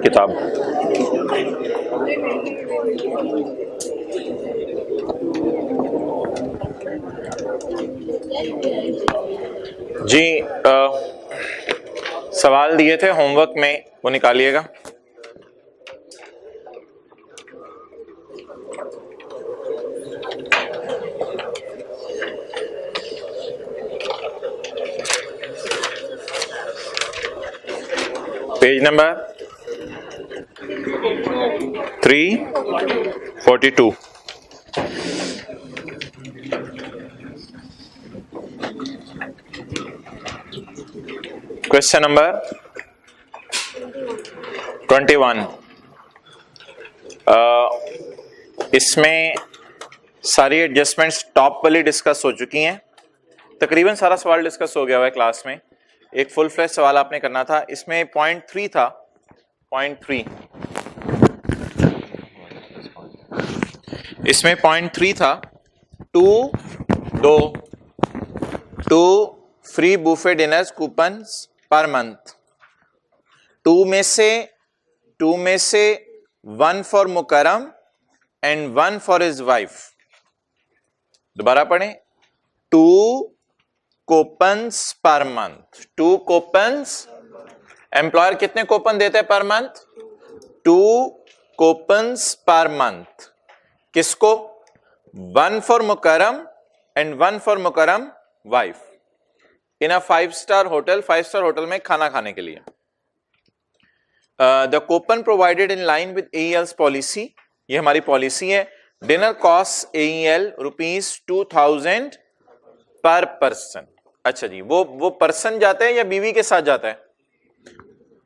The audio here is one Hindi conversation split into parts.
किताब जी, सवाल दिए थे होमवर्क में, वो निकालिएगा। Page number 342। Question number 21। इसमें सारी एडजस्टमेंट्स टॉप वाली डिस्कस हो चुकी हैं। तकरीबन सारा सवाल डिस्कस हो गया हुआ है क्लास में। एक फुल फ्लैश सवाल आपने करना था। इसमें पॉइंट 3 था, पॉइंट 3, इसमें पॉइंट 3 था, two free buffet dinners coupons per month. Two में से 1 for Mukarram and 1 for his wife. दोबारा पढ़ें, 2 coupons per month. 2 coupons, employer कितने कूपन देते हैं पर मंथ? 2 coupons per month. किसको? 1 for Mukarram and 1 for Mukram wife in a 5 star hotel. 5 star hotel में खाना खाने के लिए। The coupon provided in line with AEL's policy, ये हमारी पॉलिसी है। डिनर कॉस्ट AEL ₹2000 पर पर्सन। अच्छा जी, वो पर्सन जाता है या बीवी के साथ जाता है?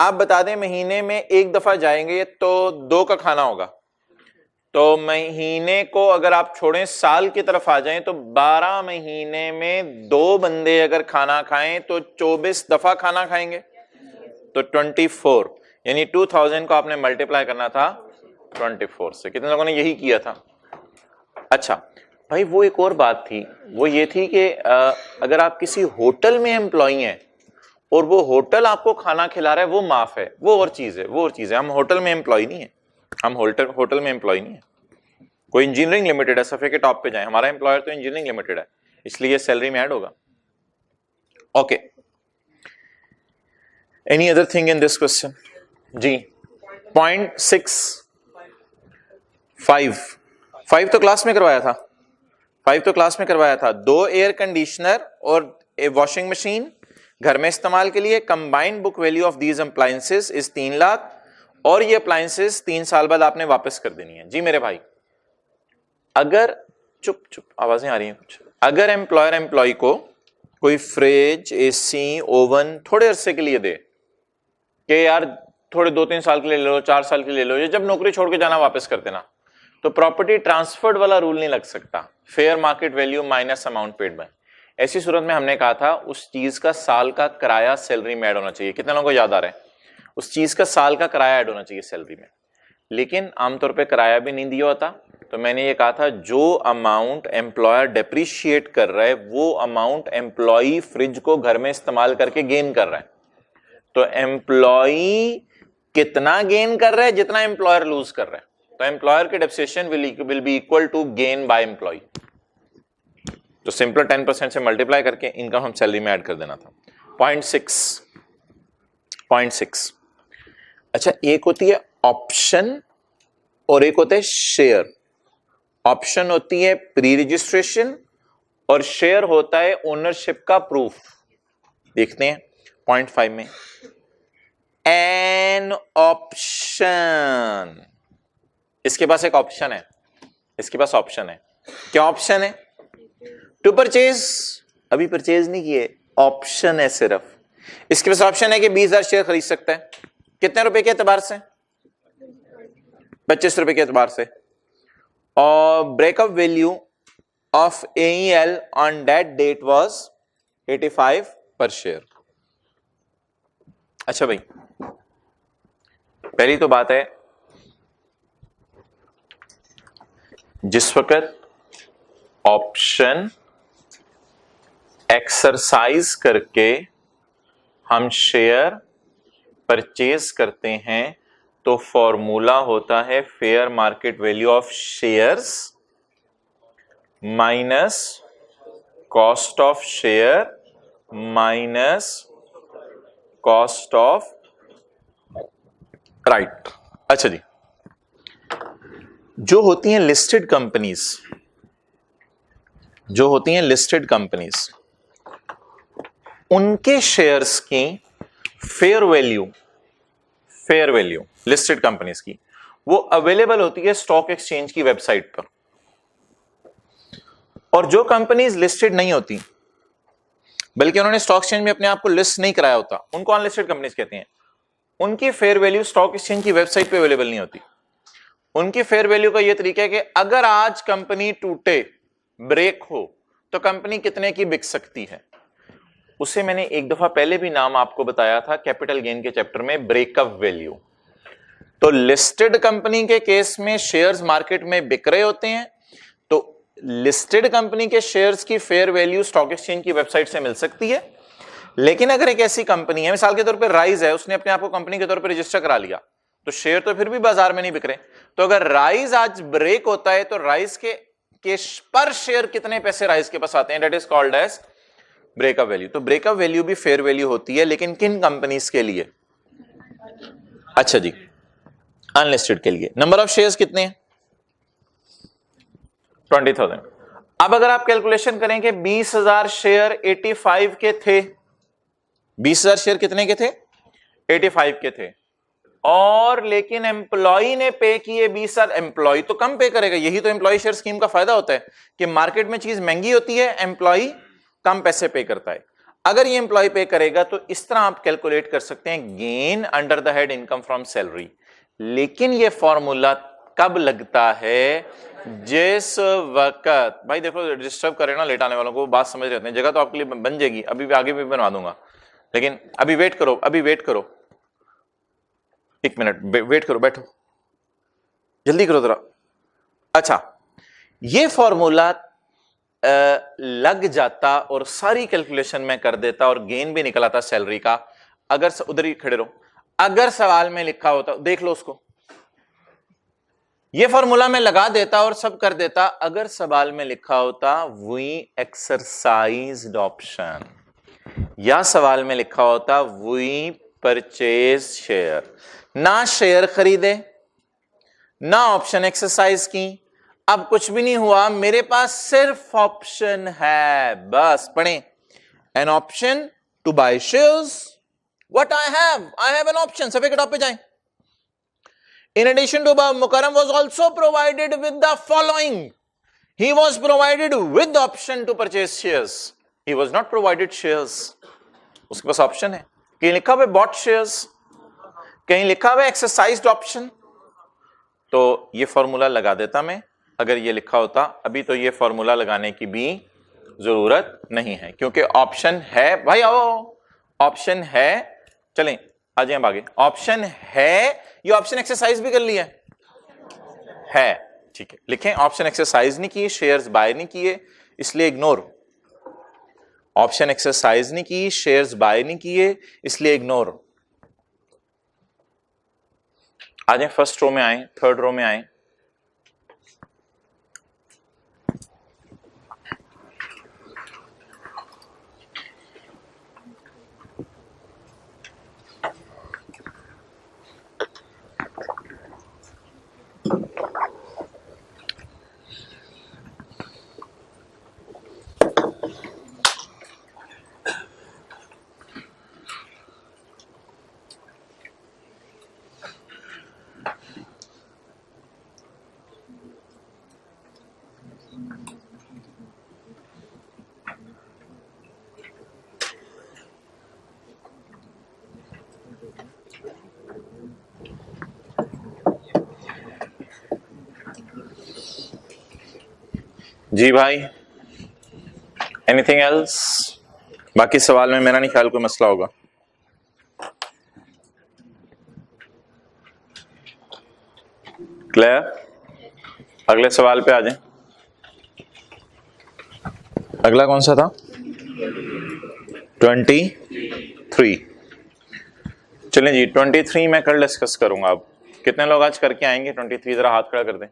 आप बता दें, महीने में एक दफा जाएंगे तो 2 का खाना होगा। तो महीने को अगर आप छोड़ें, साल की तरफ आ जाएं तो 12 महीने में 2 बंदे अगर खाना खाएं तो 24 दफा खाना खाएंगे, तो 24, यानी 2000 को आपने मल्टीप्लाई करना था 24 से। कितने लोगों ने यही किया था? अच्छा भाई, वो एक और बात थी, वो ये थी कि अगर आप किसी होटल में एम्प्लॉई हैं और वो होटल आपको खाना खिला रहा है, वो माफ है, वो और चीज है, वो और चीज है। हम होटल में एम्प्लॉई नहीं है, हम होटल में एम्प्लॉय नहीं है। कोई इंजीनियरिंग लिमिटेड है, सफे के टॉप पे जाए, हमारा एम्प्लॉयर तो इंजीनियरिंग लिमिटेड है, इसलिए सैलरी में ऐड होगा। Okay, any other thing in this question? जी, पॉइंट 5 तो क्लास में करवाया था। 5 तो क्लास में करवाया था। 2 एयर कंडीशनर और ए वॉशिंग मशीन घर में इस्तेमाल के लिए। Combined book value of these appliances is 3 lakh, और ये अप्लायंसेस 3 साल बाद आपने वापस कर देनी है। जी मेरे भाई, अगर चुप आवाजें आ रही हैं कुछ। अगर एम्प्लॉयर एम्प्लॉय को कोई फ्रिज, AC, ओवन थोड़े अरसे के लिए दे कि यार थोड़े 2-3 साल के लिए ले लो, 4 साल के लिए ले लो, ये जब नौकरी छोड़ के जाना वापस कर देना, तो प्रॉपर्टी ट्रांसफर्ड वाला रूल नहीं लग सकता। Fair market value minus amount paid by. ऐसी सूरत में हमने कहा था उस चीज का साल का किराया सैलरी में ऐड होना चाहिए। कितने लोगों को याद आ रहा है? उस चीज का साल का किराया ऐड होना चाहिए सैलरी में। लेकिन आमतौर पे किराया भी नहीं दिया होता, तो मैंने ये कहा था जो अमाउंट एम्प्लॉयर डेप्रिशिएट कर रहा है वो अमाउंट एम्प्लॉई फ्रिज को घर में इस्तेमाल करके गेन कर रहा है। तो एम्प्लॉई कितना गेन कर रहा है? जितना एम्प्लॉयर लूज कर रहा है। तो एम्प्लॉयर के depreciation will be equal to gain by employee. तो सिंपल 10% से मल्टीप्लाई करके इनकम हम सैलरी में ऐड कर देना था। पॉइंट 6। अच्छा, एक होती है ऑप्शन और एक होता है शेयर। ऑप्शन होती है प्री रजिस्ट्रेशन और शेयर होता है ओनरशिप का प्रूफ। देखते हैं पॉइंट 5 में, एन ऑप्शन। इसके पास एक ऑप्शन है, इसके पास ऑप्शन है। क्या ऑप्शन है? टू परचेज, अभी परचेज नहीं किए, ऑप्शन है सिर्फ, इसके पास ऑप्शन है कि 20,000 शेयर खरीद सकता है। कितने रुपए के एतबार से? 25 रुपए के एतबार से। और breakup value of AEL on that date was 85 per share. अच्छा भाई, पहली तो बात है, जिस वक्त ऑप्शन एक्सरसाइज करके हम शेयर परचेज करते हैं तो फॉर्मूला होता है fair market value of shares minus cost of share minus cost of right. अच्छा जी, जो होती हैं लिस्टेड कंपनीज, जो होती हैं लिस्टेड कंपनीज, उनके शेयर्स की फेयर वैल्यू लिस्टेड कंपनीज की वो अवेलेबल होती है स्टॉक एक्सचेंज की वेबसाइट पर। और जो कंपनीज लिस्टेड नहीं होती, बल्कि उन्होंने स्टॉक एक्सचेंज में अपने आप को लिस्ट नहीं कराया होता, उनको अनलिस्टेड कंपनीज कहते हैं। उनकी फेयर वैल्यू स्टॉक एक्सचेंज की वेबसाइट पे अवेलेबल नहीं होती। उनकी फेयर वैल्यू का यह तरीका है कि अगर आज कंपनी टूटे, ब्रेक हो, तो कंपनी कितने की बिक सकती है। उसे मैंने एक दफा पहले भी नाम आपको बताया था कैपिटल गेन के चैप्टर में, ब्रेकअप वैल्यू। तो लिस्टेड कंपनी के केस में शेयर्स मार्केट में बिक रहे होते हैं, तो लिस्टेड कंपनी के शेयर्स की फेयर वैल्यू स्टॉक एक्सचेंज की वेबसाइट से मिल सकती है। लेकिन अगर एक ऐसी कंपनी है, मिसाल के तौर पर राइज है, उसने अपने आप को कंपनी के तौर पर रजिस्टर करा लिया, तो शेयर तो फिर भी बाजार में नहीं बिक रहे। तो अगर राइज आज ब्रेक होता है तो राइज के पर शेयर कितने पैसे राइज के पास आते हैं, that is called as breakup value. तो ब्रेकअप वैल्यू भी फेयर वैल्यू होती है, लेकिन किन कंपनीज के लिए? अच्छा जी, अनलिस्टेड के लिए। नंबर ऑफ शेयर्स कितने हैं? 20,000। अब अगर आप कैलकुलेशन करें कि 20,000 शेयर 85 के थे, 20,000 शेयर कितने के थे? 85 के थे। और लेकिन एम्प्लॉय ने पे किए 20,000। एम्प्लॉय तो कम पे करेगा, यही तो एम्प्लॉय शेयर स्कीम का फायदा होता है कि मार्केट में चीज महंगी होती है, एम्प्लॉय कम पैसे पे करता है। अगर ये एम्प्लॉय पे करेगा तो इस तरह आप कैलकुलेट कर सकते हैं gain under the head income from salary. लेकिन ये फॉर्मूला कब लगता है? जिस वक्त, भाई देखो डिस्टर्ब करे ना लेट आने वालों को, बात समझ रहे हैं, जगह तो आपके लिए बन जाएगी, अभी भी आगे भी बनवा दूंगा, लेकिन अभी वेट करो, अभी वेट करो, 1 मिनट वेट करो, बैठो, जल्दी करो जरा। अच्छा, ये फॉर्मूला लग जाता और सारी कैलकुलेशन में कर देता और गेन भी निकल आता सैलरी का। अगर उधर ही खड़े रहो, अगर सवाल में लिखा होता, देख लो उसको, ये फॉर्मूला में लगा देता और सब कर देता। अगर सवाल में लिखा होता वी एक्सरसाइज्ड ऑप्शन, या सवाल में लिखा होता वी परचेज शेयर, ना शेयर खरीदे ना ऑप्शन एक्सरसाइज की, अब कुछ भी नहीं हुआ, मेरे पास सिर्फ ऑप्शन है, बस पढ़ें। An option to buy shares, what I have an option. सफे के टॉप पे जाएं। In addition to Mukarram was also provided with the following, he was provided with option to purchase shares, he was not provided shares. उसके पास ऑप्शन है, कहीं लिखा हुआ बॉट शेयर्स, कहीं लिखा हुआ एक्सरसाइज्ड ऑप्शन। तो ये फॉर्मूला लगा देता मैं अगर ये लिखा होता। अभी तो ये फॉर्मूला लगाने की भी जरूरत नहीं है क्योंकि ऑप्शन है। भाई आओ, ऑप्शन है, चलें आ जाए आगे। ऑप्शन है, ये ऑप्शन एक्सरसाइज भी कर लिया है, ठीक है, लिखें ऑप्शन एक्सरसाइज नहीं किए, शेयर्स बाय नहीं किए, इसलिए इग्नोर। ऑप्शन एक्सरसाइज नहीं की, शेयर्स बाय नहीं किए, इसलिए इग्नोर। आ जाए फर्स्ट रो में आए, थर्ड रो में आए। जी भाई, एनीथिंग एल्स? बाकी सवाल में मेरा नहीं ख्याल कोई मसला होगा। क्लियर? अगले सवाल पे आ जाएं। अगला कौन सा था? 23। चलें जी, 23 मैं कल डिस्कस करूंगा। अब कितने लोग आज करके आएंगे 23? जरा हाथ खड़ा कर दें।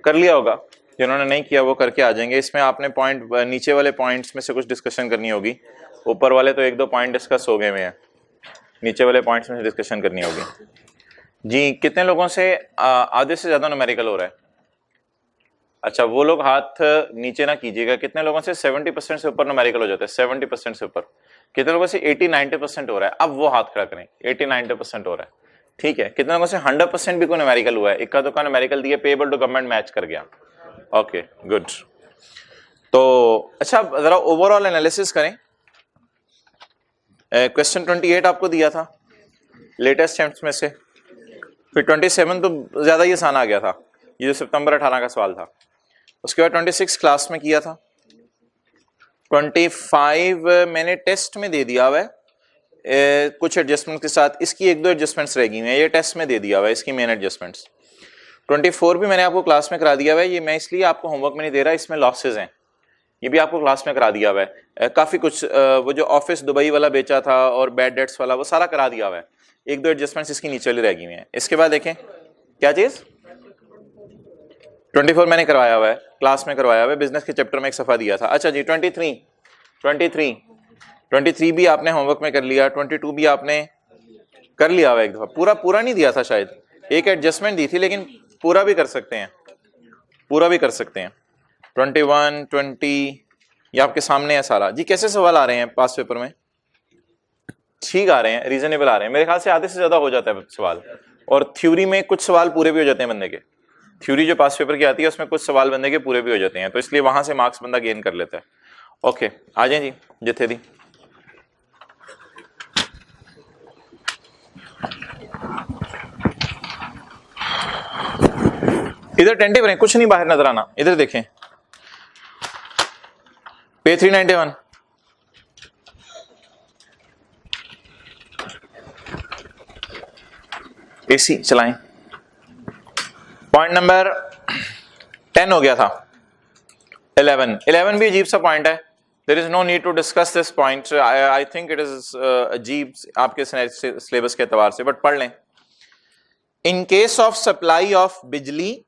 कर लिया होगा, जिन्होंने नहीं किया वो करके आ जाएंगे। इसमें आपने पॉइंट, नीचे वाले पॉइंट्स में से कुछ डिस्कशन करनी होगी। ऊपर वाले तो 1-2 पॉइंट डिस्कस हो गए हैं, नीचे वाले पॉइंट्स में से डिस्कशन करनी होगी। जी, कितने लोगों से आधे से ज्यादा न्यूमेरिकल हो रहा है? अच्छा, वो लोग हाथ नीचे ना कीजिएगा। कितने लोगों से 70% से ऊपर न्यूमेरिकल हो जाता है? 70% से ऊपर। कितने लोगों से 80-90% हो रहा है? अब वो हाथ खड़ा करें। 80-90% हो रहा है, ठीक है। कितने लोगों से 100% भी कोई न्यूमेरिकल हुआ है? इक्का दुक्का न्यूमेरिकल दिए, पेएबल टू गवर्नमेंट मैच कर गया। Okay, good. तो अच्छा, जरा ओवरऑल एनालिसिस करें। क्वेश्चन 28 आपको दिया था लेटेस्ट अटेम्प्ट्स में से, फिर 27 तो ज्यादा ही आसान आ गया था, ये जो सितंबर 18 का सवाल था। उसके बाद 26 क्लास में किया था। 25 मैंने टेस्ट में दे दिया हुआ है कुछ एडजस्टमेंट के साथ। इसकी 1-2 एडजस्टमेंट्स रह गई हैं, ये टेस्ट में दे दिया हुआ है इसकी मेन एडजस्टमेंट्स। 24 भी मैंने आपको क्लास में करा दिया हुआ है। ये मैं इसलिए आपको होमवर्क में नहीं दे रहा, इसमें लॉसेज हैं, ये भी आपको क्लास में करा दिया हुआ है। काफी कुछ वो जो ऑफिस दुबई वाला बेचा था और बैड डेट्स वाला, वो सारा करा दिया हुआ है। 1-2 एडजस्टमेंट्स इसकी नीचे वाली रह गई हैं। इसके बाद देखें क्या चीज, 24 मैंने करवाया हुआ है, क्लास में करवाया हुआ है, बिजनेस के चैप्टर में एक सफा दिया था। अच्छा जी, 23 भी आपने होमवर्क में कर लिया। 22 भी आपने कर लिया हुआ एक दफा। पूरा नहीं दिया था शायद, एक एडजस्टमेंट दी थी, लेकिन पूरा भी कर सकते हैं, पूरा भी कर सकते हैं। 21, 20 ये आपके सामने है सारा। जी, कैसे सवाल आ रहे हैं पास पेपर में? ठीक आ रहे हैं, रीजनेबल आ रहे हैं। मेरे ख्याल से आधे से ज्यादा हो जाता है सवाल, और थ्योरी में कुछ सवाल पूरे भी हो जाते हैं बंदे के। थ्योरी जो पास पेपर की आती है उसमें कुछ सवाल बंदे के पूरे भी हो जाते हैं, तो इसलिए वहां से मार्क्स बंदा गेन कर लेता है। ओके, आ जाए जी जिथे दी। इधर अटेंटिव रहें, कुछ नहीं बाहर नजर आना। इधर देखें, पेज 391। एसी चलाएं। पॉइंट नंबर 10 हो गया था। 11 भी अजीब सा पॉइंट है। There is no need to discuss this point. I think it is अजीब आपके सिलेबस के एतबार से, बट पढ़ लें। In case of supply of बिजली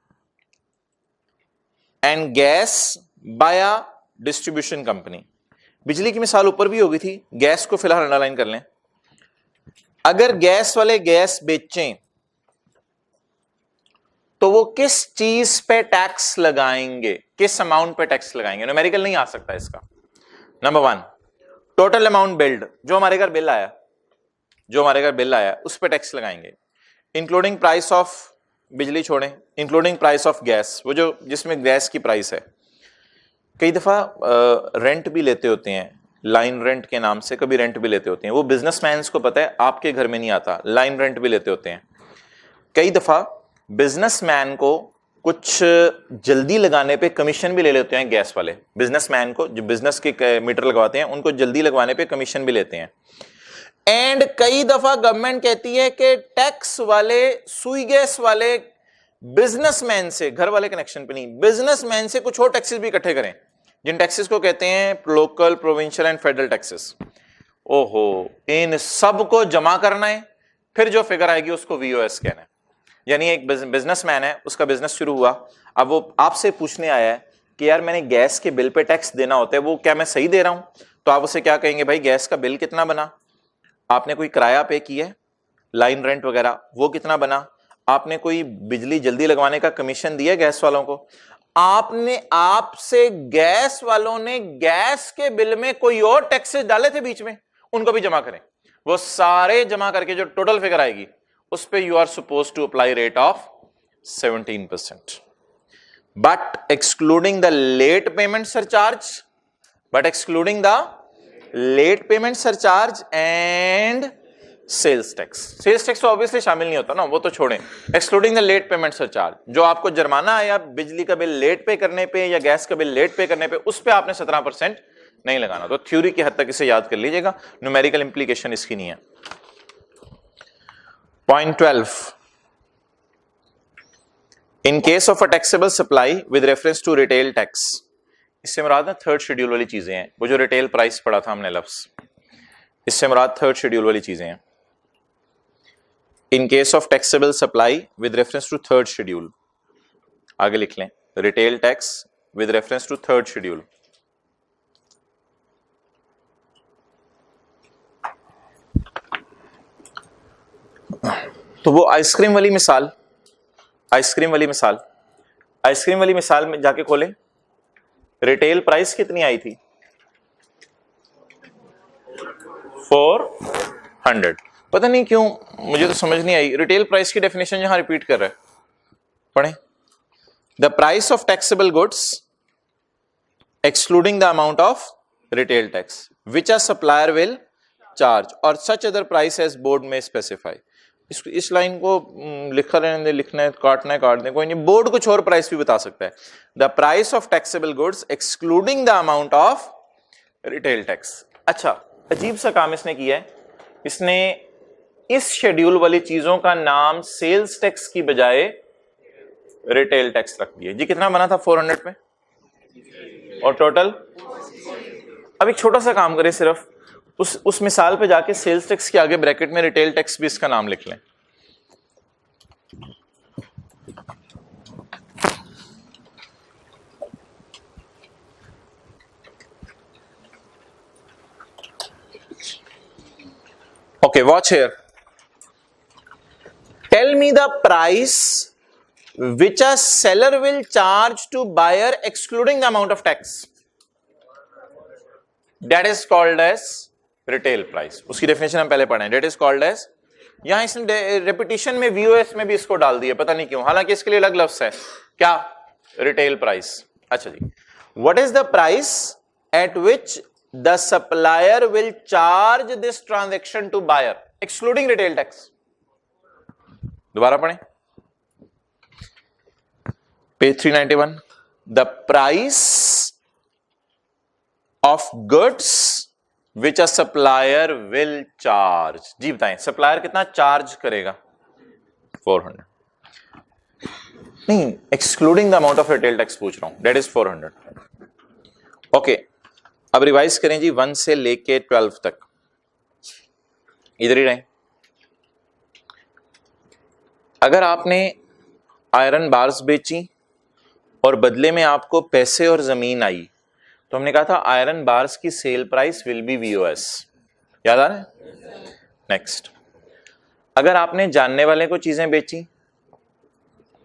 and gas by a distribution company, बिजली की मिसाल ऊपर भी होगी थी, गैस को फिलहाल अंडरलाइन कर लें। अगर गैस वाले गैस बेचें तो वो किस चीज पे टैक्स लगाएंगे, किस अमाउंट पे टैक्स लगाएंगे? न्यूमेरिकल नहीं आ सकता इसका। नंबर 1, टोटल अमाउंट बिल्ड, जो हमारे घर बिल आया, उस पे टैक्स लगाएंगे, इंक्लूडिंग प्राइस ऑफ, बिजली छोड़ें, इंक्लूडिंग प्राइस ऑफ गैस, वो जो जिसमें गैस की प्राइस है। कई दफा रेंट भी लेते होते हैं, लाइन रेंट के नाम से कभी रेंट भी लेते होते हैं। वो बिजनेसमैन को पता है, आपके घर में नहीं आता, लाइन रेंट भी लेते होते हैं। कई दफा बिजनेसमैन को कुछ जल्दी लगाने पे कमीशन भी ले लेते हैं गैस वाले। बिजनेसमैन को, जो बिजनेस के मीटर लगवाते हैं, उनको जल्दी लगवाने पे कमीशन भी लेते हैं। एंड कई दफा गवर्नमेंट कहती है कि टैक्स वाले, सुई गैस वाले बिजनेसमैन से, घर वाले कनेक्शन पे नहीं, बिजनेसमैन से कुछ और टैक्सेस भी इकट्ठे करें, जिन टैक्सेस को कहते हैं local, provincial and federal taxes. ओहो, इन सब को जमा करना है, फिर जो फिगर आएगी उसको वीओएस कहना है। यानी एक बिजनेसमैन है, उसका बिजनेस शुरू हुआ, अब वो आपसे पूछने आया है कि यार मैंने गैस के बिल पे टैक्स देना होता है, वो क्या मैं सही दे रहा हूं? तो आप उसे क्या कहेंगे, भाई गैस का बिल कितना बना, आपने कोई किराया पे किया है, लाइन रेंट वगैरह, वो कितना बना, आपने कोई बिजली जल्दी लगवाने का कमीशन दिया गैस वालों को, आपसे गैस वालों ने गैस के बिल में कोई और टैक्सेस डाले थे बीच में, उनको भी जमा करें। वो सारे जमा करके जो टोटल फिगर आएगी उस पे you are suppose to apply rate of 17%, but excluding the late payment surcharge, and sales tax तो ऑब्वियसली शामिल नहीं होता ना, वो तो छोड़ें। Excluding the late payment surcharge, जो आपको जुर्माना आया बिजली का बिल लेट पे करने पे या गैस का बिल लेट पे करने पे, उस पे आपने 17% नहीं लगाना। तो थ्योरी की हद तक इसे याद कर लीजिएगा, न्यूमेरिकल इंप्लीकेशन इसकी नहीं है। Point 12, in case of a taxable supply with reference to retail tax, इससे मुराद ना थर्ड शेड्यूल वाली चीजें हैं, वो जो रिटेल प्राइस पढ़ा था हमने लफ्ज, इससे मुराद थर्ड शेड्यूल वाली चीजें हैं। In case of taxable supply with reference to third schedule, आगे लिख लें, retail tax with reference to third schedule. तो वो आइसक्रीम वाली मिसाल में जाके खोलें, रिटेल प्राइस कितनी आई थी? 400। पता नहीं क्यों मुझे तो समझ नहीं आई, रिटेल प्राइस की डेफिनेशन यहां रिपीट कर रहा है, पढ़ें। The price of taxable goods excluding the amount of retail tax which a supplier will charge or such other price as board में स्पेसिफाई। इस लाइन को लिखा रहने दे, लिखना है काटना है काट दें, कोई नहीं, बोर्ड कुछ और प्राइस भी बता सकता है। The price of taxable goods excluding the amount of retail tax. अच्छा, अजीब सा काम इसने किया है, इसने इस शेड्यूल वाली चीजों का नाम सेल्स टैक्स की बजाय रिटेल टैक्स रख दिया जी। कितना बना था 400 पे, और टोटल। अब एक छोटा सा काम करें, सिर्फ उस मिसाल पे जाके सेल्स टैक्स के आगे ब्रैकेट में रिटेल टैक्स भी इसका नाम लिख लें। Okay, watch here. Tell me the price which a seller will charge to buyer excluding the amount of tax. That is called as retail price. उसकी डेफिनेशन हम पहले पढ़े हैं। That is called as, यहां इसने रेपिटेशन में VOS में भी इसको डाल दिया, पता नहीं क्यों, हालांकि इसके लिए अलग लफ्ज है। क्या? Retail price. अच्छा जी, what is the price at which the supplier will charge this transaction to buyer excluding retail tax? दोबारा पढ़ें, page 391। the price of goods which a supplier will charge, जी बताएं, सप्लायर कितना चार्ज करेगा? 400। नहीं, excluding the amount of retail tax पूछ रहा हूं, दैट इज 400। ओके, अब रिवाइज करें जी 1 से लेके 12 तक, इधर ही रहें। अगर आपने आयरन बार्स बेची और बदले में आपको पैसे और जमीन आई, तो हमने कहा था आयरन बार्स की sale price will be VOS, याद आ रहा है? नेक्स्ट, अगर आपने जानने वाले को चीजें बेची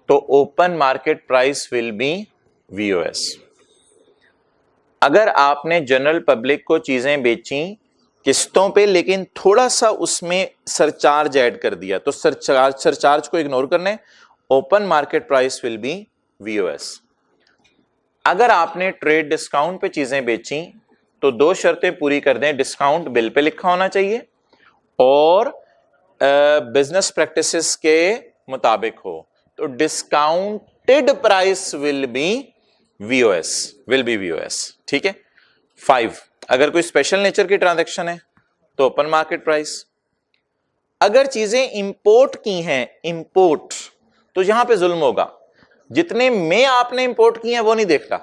तो open market price will be VOS। अगर आपने जनरल पब्लिक को चीजें बेची किस्तों पे लेकिन थोड़ा सा उसमें सरचार्ज ऐड कर दिया, तो सरचार्ज को इग्नोर करने, open market price will be VOS। अगर आपने ट्रेड डिस्काउंट पे चीजें बेची तो 2 शर्तें पूरी कर दें, डिस्काउंट बिल पे लिखा होना चाहिए और बिजनेस प्रैक्टिसेस के मुताबिक हो, तो discounted price will be VOS, ठीक है। 5, अगर कोई स्पेशल नेचर की ट्रांजैक्शन है तो ओपन मार्केट प्राइस। अगर चीजें इंपोर्ट की हैं, इंपोर्ट, तो यहां पे जुल्म होगा, जितने में आपने इंपोर्ट की हैं वो नहीं देखता।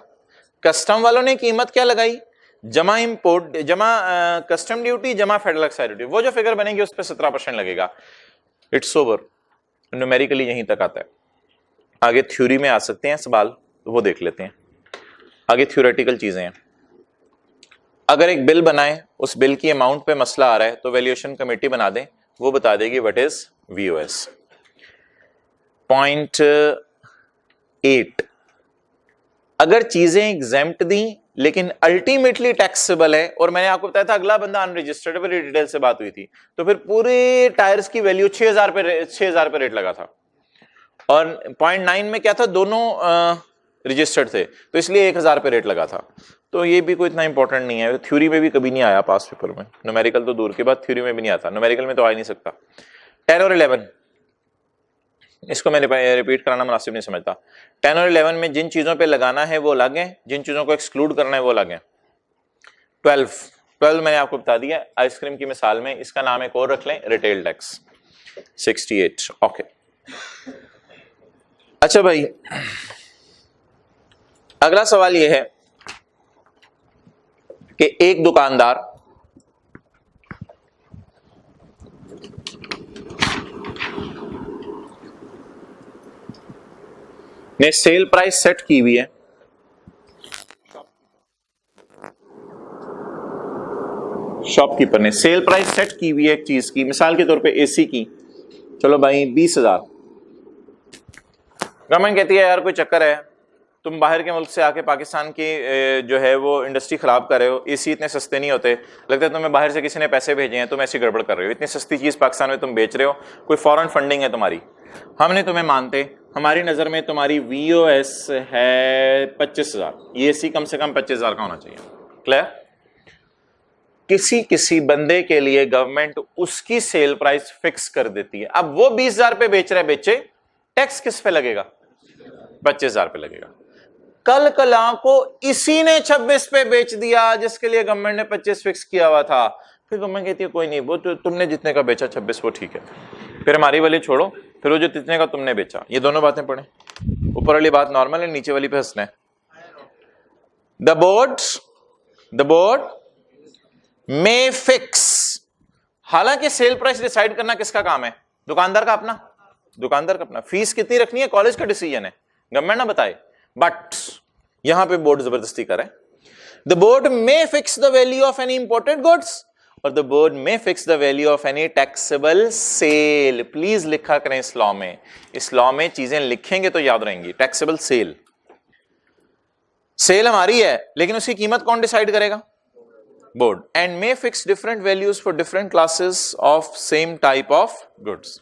कस्टम वालों ने कीमत क्या लगाई, जमा इंपोर्ट, जमा कस्टम ड्यूटी, जमा फेडरल एक्साइज ड्यूटी, वो जो फिगर बनेगी उस पर 17% लगेगा। इट्स ओवर, न्यूमेरिकली यहीं तक आता है। आगे थ्योरी में आ सकते हैं सवाल, तो वो देख लेते हैं। आगे थ्योरेटिकल चीजें हैं। अगर एक बिल बनाए, उस बिल की अमाउंट पे मसला आ रहा है, तो वैल्यूएशन कमेटी बना दें, वो बता देगी व्हाट इज VOS। पॉइंट 8, अगर चीजें एग्जेम्प्ट दी लेकिन अल्टीमेटली टैक्सेबल है, और मैंने आपको बताया था अगला बंदा अनरजिस्टर्ड, बड़ी डिटेल से बात हुई थी, तो फिर पूरे टायर्स की वैल्यू 6000 पे रेट लगा था। और पॉइंट 9 में क्या था, दोनों रजिस्टर्ड थे, तो इसलिए 1000 पे रेट लगा था। तो ये भी कोई इतना इंपॉर्टेंट नहीं है, थ्योरी में भी कभी नहीं आया पास पेपर में, न्यूमेरिकल तो दूर की बात, थ्योरी में भी नहीं आता, न्यूमेरिकल में तो आ ही नहीं सकता। 10 और 11, इसको मैं रिपीट कराना मुनासिब नहीं समझता। 10 और 11 में जिन चीजों पे लगाना है वो अलग है, जिन चीजों को एक्सक्लूड करना है वो अलग है। 12 मैंने आपको बता दिया आइसक्रीम की मिसाल में, इसका नाम एक और रख लें, रिटेल टैक्स। 68 ओके। अच्छा भाई, अगला सवाल यह है कि एक दुकानदार ने सेल प्राइस सेट की हुई है, शॉपकीपर ने सेल प्राइस सेट की हुई है एक चीज की, मिसाल के तौर पे एसी की, चलो भाई 20,000। गवर्नमेंट कहती है यार कोई चक्कर है, तुम बाहर के मुल्क से आके पाकिस्तान की जो है वो इंडस्ट्री खराब कर रहे हो, एसी इतने सस्ते नहीं होते, लगता है तुम्हें बाहर से किसी ने पैसे भेजे हैं, तुम ऐसी गड़बड़ कर रहे हो, इतनी सस्ती चीज पाकिस्तान में तुम बेच रहे हो, कोई फॉरेन फंडिंग है तुम्हारी, हमने तुम्हें मानते, हमारी नजर में तुम्हारी VOS है 25,000, ये एसी कम से कम 25,000 का होना चाहिए। क्लियर? किसी बंदे के लिए गवर्नमेंट उसकी सेल प्राइस फिक्स कर देती है, अब वो 20,000 पे बेच रहा है, बेचे, टैक्स किस पे लगेगा? 25,000 पे लगेगा। कल कला को इसी ने 26 पे बेच दिया जिसके लिए गवर्नमेंट ने 25 फिक्स किया हुआ था, फिर गवर्नमेंट कहती है कोई नहीं, वो तो तुमने जितने का बेचा 26 वो ठीक है, फिर हमारी वाली छोड़ो, फिर वो जो जितने का तुमने बेचा, ये दोनों बातें पढ़े। ऊपर वाली बात नॉर्मल है, नीचे वाली पे हंसना है। द बोर्ड मे फिक्स, हालांकि सेल प्राइस डिसाइड करना किसका काम है? दुकानदार का अपना, दुकानदार का अपना। फीस कितनी रखनी है कॉलेज का डिसीजन है, गवर्नमेंट ना बताए, बट यहां पे बोर्ड जबरदस्ती करे। The board may fix the value of any imported goods or the board may fix the value of any taxable sale. Please लिखा करें इस लॉ में, इस लॉ में चीजें लिखेंगे तो याद रहेंगी। टैक्सेबल सेल, सेल हमारी है लेकिन उसकी कीमत कौन डिसाइड करेगा? Board. And may fix different values for different classes of same type of goods.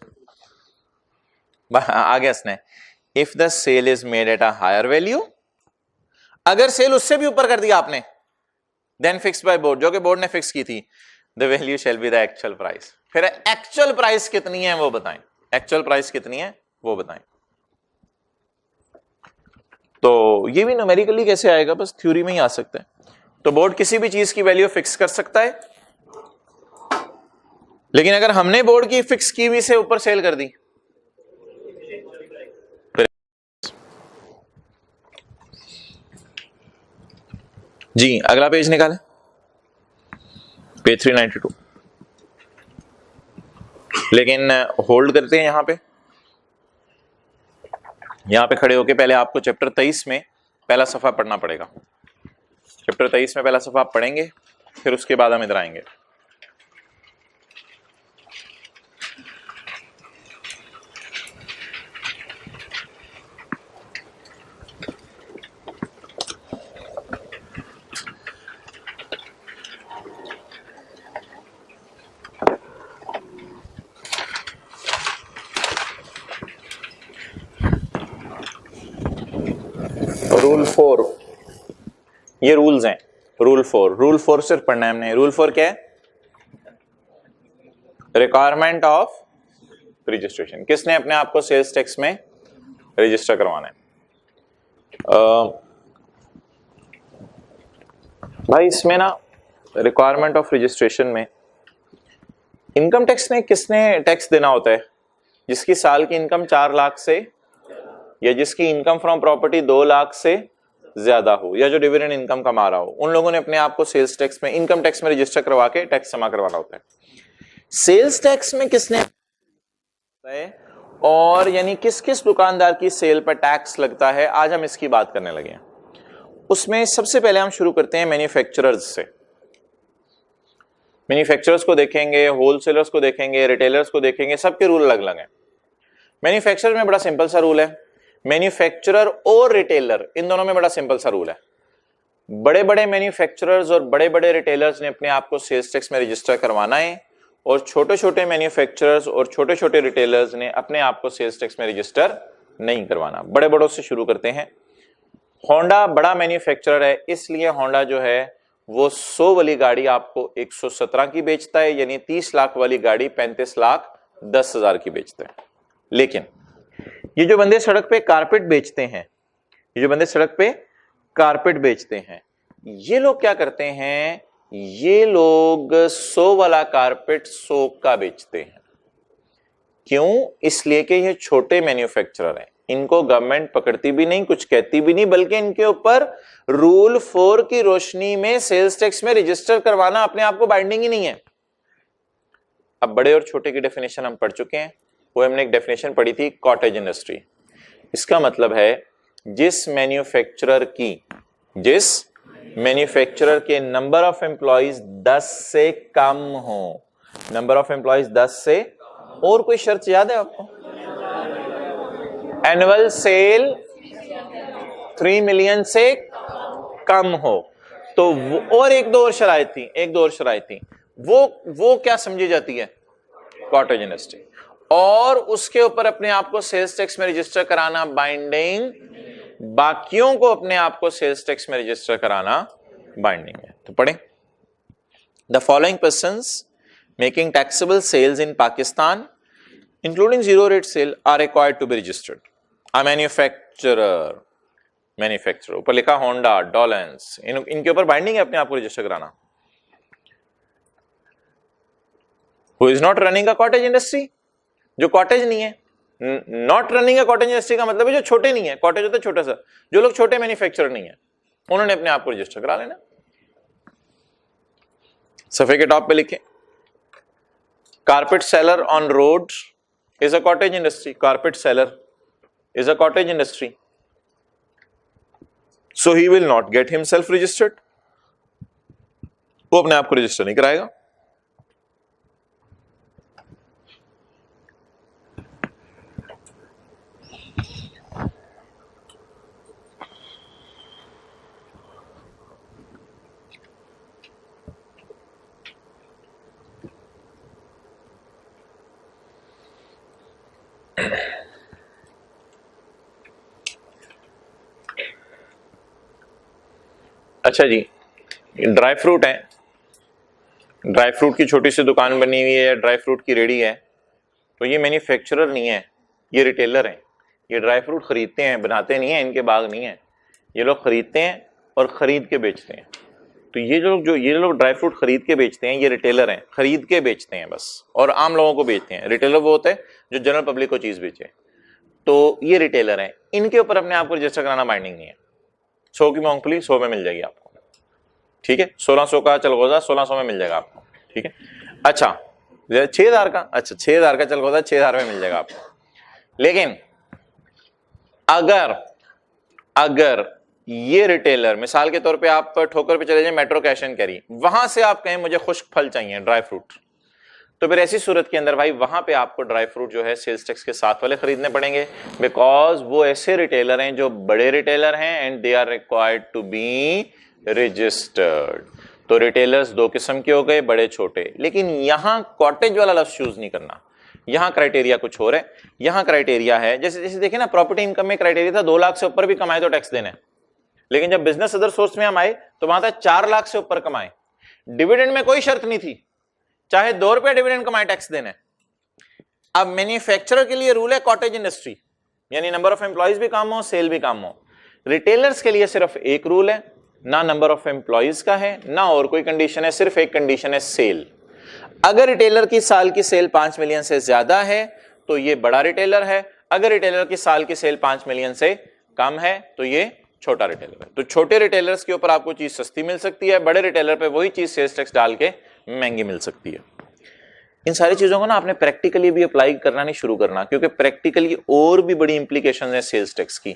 आगे हंसने, if the sale is made at a higher value, अगर सेल उससे भी ऊपर कर दिया आपने, देन फिक्स बाय बोर्ड, जो कि बोर्ड ने फिक्स की थी, the value shall be the actual price. फिर एक्चुअल प्राइस कितनी है वो बताएं, एक्चुअल प्राइस कितनी है वो बताएं। तो ये भी न्यूमेरिकली कैसे आएगा, बस थ्योरी में ही आ सकता है। तो बोर्ड किसी भी चीज की वैल्यू फिक्स कर सकता है, लेकिन अगर हमने बोर्ड की फिक्स की हुई से ऊपर सेल कर दी, जी अगला पेज निकालें, पेज 392। लेकिन होल्ड करते हैं यहां पे खड़े होके पहले आपको चैप्टर 23 में पहला सफा पढ़ना पड़ेगा। चैप्टर 23 में पहला सफा आप पढ़ेंगे, फिर उसके बाद हम इधर आएंगे। रूल 4, ये रूल्स हैं। रूल 4 सिर्फ पढ़ना है हमने। रूल 4 क्या है? रिक्वायरमेंट ऑफ रजिस्ट्रेशन, किसने अपने आप को सेल्स टैक्स में रजिस्टर करवाना है। भाई इसमें ना रिक्वायरमेंट ऑफ रजिस्ट्रेशन में इनकम टैक्स ने किसने टैक्स देना होता है? जिसकी साल की इनकम 4 लाख से, या जिसकी इनकम फ्रॉम प्रॉपर्टी 2 लाख से ज्यादा हो, या जो डिविडेंड इनकम कमा रहा हो, उन लोगों ने अपने आप को सेल्स टैक्स में, इनकम टैक्स में रजिस्टर करवा के टैक्स जमा करवाना होता है। सेल्स टैक्स में किसने है और यानी किस किस दुकानदार की सेल पर टैक्स लगता है, आज हम इसकी बात करने लगे हैं। उसमें सबसे पहले हम शुरू करते हैं मैन्युफैक्चरर्स से। मैन्युफैक्चरर्स को देखेंगे, होलसेलर्स को देखेंगे, रिटेलर्स को देखेंगे, सबके रूल अलग अलग हैं। मैन्युफैक्चरर में बड़ा सिंपल सा रूल है, मैन्युफैक्चरर और रिटेलर इन दोनों में बड़ा सिंपल सा रूल है। बड़े बड़े मैन्युफैक्चरर्स और बड़े बड़े रिटेलर्स ने अपने आप को सेल्स टैक्स में रजिस्टर करवाना है, और छोटे छोटे मैन्युफैक्चरर्स और छोटे छोटे रिटेलर्स ने अपने आप को सेल्स टैक्स में रजिस्टर नहीं करवाना। बड़े बड़ों से शुरू करते हैं। होंडा बड़ा मैन्युफैक्चरर है, इसलिए होंडा जो है वो 100 वाली गाड़ी आपको 117 की बेचता है, यानी 30 लाख वाली गाड़ी 35 लाख 10 हजार की बेचता है। लेकिन ये जो बंदे सड़क पे कारपेट बेचते हैं, ये जो बंदे सड़क पे कारपेट बेचते हैं, ये लोग क्या करते हैं, ये लोग 100 वाला कारपेट 100 का बेचते हैं। क्यों? इसलिए कि ये छोटे मैन्युफैक्चरर हैं, इनको गवर्नमेंट पकड़ती भी नहीं, कुछ कहती भी नहीं, बल्कि इनके ऊपर रूल 4 की रोशनी में सेल्स टैक्स में रजिस्टर करवाना अपने आप को बाइंडिंग ही नहीं है। अब बड़े और छोटे की डेफिनेशन हम पढ़ चुके हैं, वो हमने एक डेफिनेशन पढ़ी थी कॉटेज इंडस्ट्री। इसका मतलब है जिस मैन्युफैक्चरर के नंबर ऑफ एम्प्लॉइज 10 से कम हो, नंबर ऑफ एम्प्लॉइज 10 से, और कोई शर्त याद है आपको? एनुअल सेल 3 मिलियन से कम हो, तो और एक दो और शराइत थी, वो क्या समझी जाती है? Cottage industry. और उसके ऊपर अपने आप को सेल्स टैक्स में रजिस्टर कराना बाइंडिंग, बाकियों को अपने आप को सेल्स टैक्स में रजिस्टर कराना बाइंडिंग है। तो पढ़ें, the following persons making taxable sales in Pakistan including zero rate sale are required to be registered. A manufacturer, ऊपर लिखा होंडा, डॉलेंस, इनके ऊपर बाइंडिंग है अपने आप को रजिस्टर कराना। Who is not running a cottage industry, जो कॉटेज नहीं है। Not running a cottage industry का मतलब है जो छोटे नहीं है, कॉटेज होता है छोटा सा, जो लोग छोटे मैन्युफैक्चरर नहीं है, उन्होंने अपने आप को रजिस्टर करा लेना। सफे के टॉप पे लिखे, carpet seller on road is a cottage industry. Carpet seller is a cottage industry. So he will not get himself registered. वो अपने आप को रजिस्टर नहीं कराएगा। अच्छा जी, ड्राई फ्रूट है, ड्राई फ्रूट की छोटी सी दुकान बनी हुई है, ड्राई फ्रूट की रेडी है, तो ये मैन्युफैक्चरर नहीं है, ये रिटेलर हैं। ये ड्राई फ्रूट खरीदते हैं, बनाते नहीं है, इनके बाग नहीं है, ये लोग खरीदते हैं और खरीद के बेचते हैं। तो ये लोग ड्राई फ्रूट खरीद के बेचते हैं, ये रिटेलर हैं, खरीद के बेचते हैं बस, और आम लोगों को बेचते हैं। रिटेलर वो होता है जो जनरल पब्लिक को चीज बेचे, तो ये रिटेलर हैं, इनके ऊपर अपने आप को रजिस्टर कराना बाइंडिंग नहीं है। 100 की मूंगफली 100 में मिल जाएगी आपको, ठीक है। 1600 का चलगोजा 1600 में मिल जाएगा आपको, ठीक है। अच्छा 6000 का, अच्छा 6000 का चलगोजा 6000 में मिल जाएगा आपको। लेकिन अगर ये रिटेलर, मिसाल के तौर पे आप ठोकर पे चले जाए मेट्रो कैश एंड कैरी, वहां से आप कहें मुझे खुश्क फल चाहिए, ड्राई फ्रूट, तो फिर ऐसी सूरत के अंदर भाई वहां पे आपको ड्राई फ्रूट जो है सेल्स टैक्स के साथ वाले खरीदने पड़ेंगे, बिकॉज वो ऐसे रिटेलर हैं जो बड़े रिटेलर हैं and they are required to be registered. तो रिटेलर्स दो किस्म के हो गए, बड़े छोटे। लेकिन यहां कॉटेज वाला लफ्ज चूज नहीं करना, यहां क्राइटेरिया कुछ और है। यहां क्राइटेरिया है, जैसे देखिए ना, प्रॉपर्टी इनकम में क्राइटेरिया था 2 लाख से ऊपर भी कमाए तो टैक्स देना है, लेकिन जब बिजनेस अदर सोर्स में हम आए तो वहां था 4 लाख से ऊपर कमाए। डिविडेंड में कोई शर्त नहीं थी, चाहे 2 रुपया डिविडेंड कमाए टैक्स देना है। अब मैन्युफैक्चरर के लिए रूल है कॉटेज इंडस्ट्री, यानी नंबर ऑफ एम्प्लॉइज भी कम हो, सेल भी कम हो। रिटेलर्स के लिए सिर्फ एक रूल है, ना नंबर ऑफ एम्प्लॉइज का है ना और कोई कंडीशन है, सिर्फ एक कंडीशन है, सेल। अगर रिटेलर की साल की सेल 5 मिलियन से ज्यादा है तो ये बड़ा रिटेलर है, अगर रिटेलर की साल की सेल 5 मिलियन से कम है तो ये छोटा रिटेलर है। तो छोटे रिटेलर्स के ऊपर आपको चीज सस्ती मिल सकती है, बड़े रिटेलर पे वही चीज सेल्स टैक्स डाल के महंगी मिल सकती है। इन सारी चीजों को ना आपने प्रैक्टिकली भी अप्लाई करना नहीं शुरू करना, क्योंकि प्रैक्टिकली और भी बड़ी इंप्लीकेशन है सेल्स टैक्स की,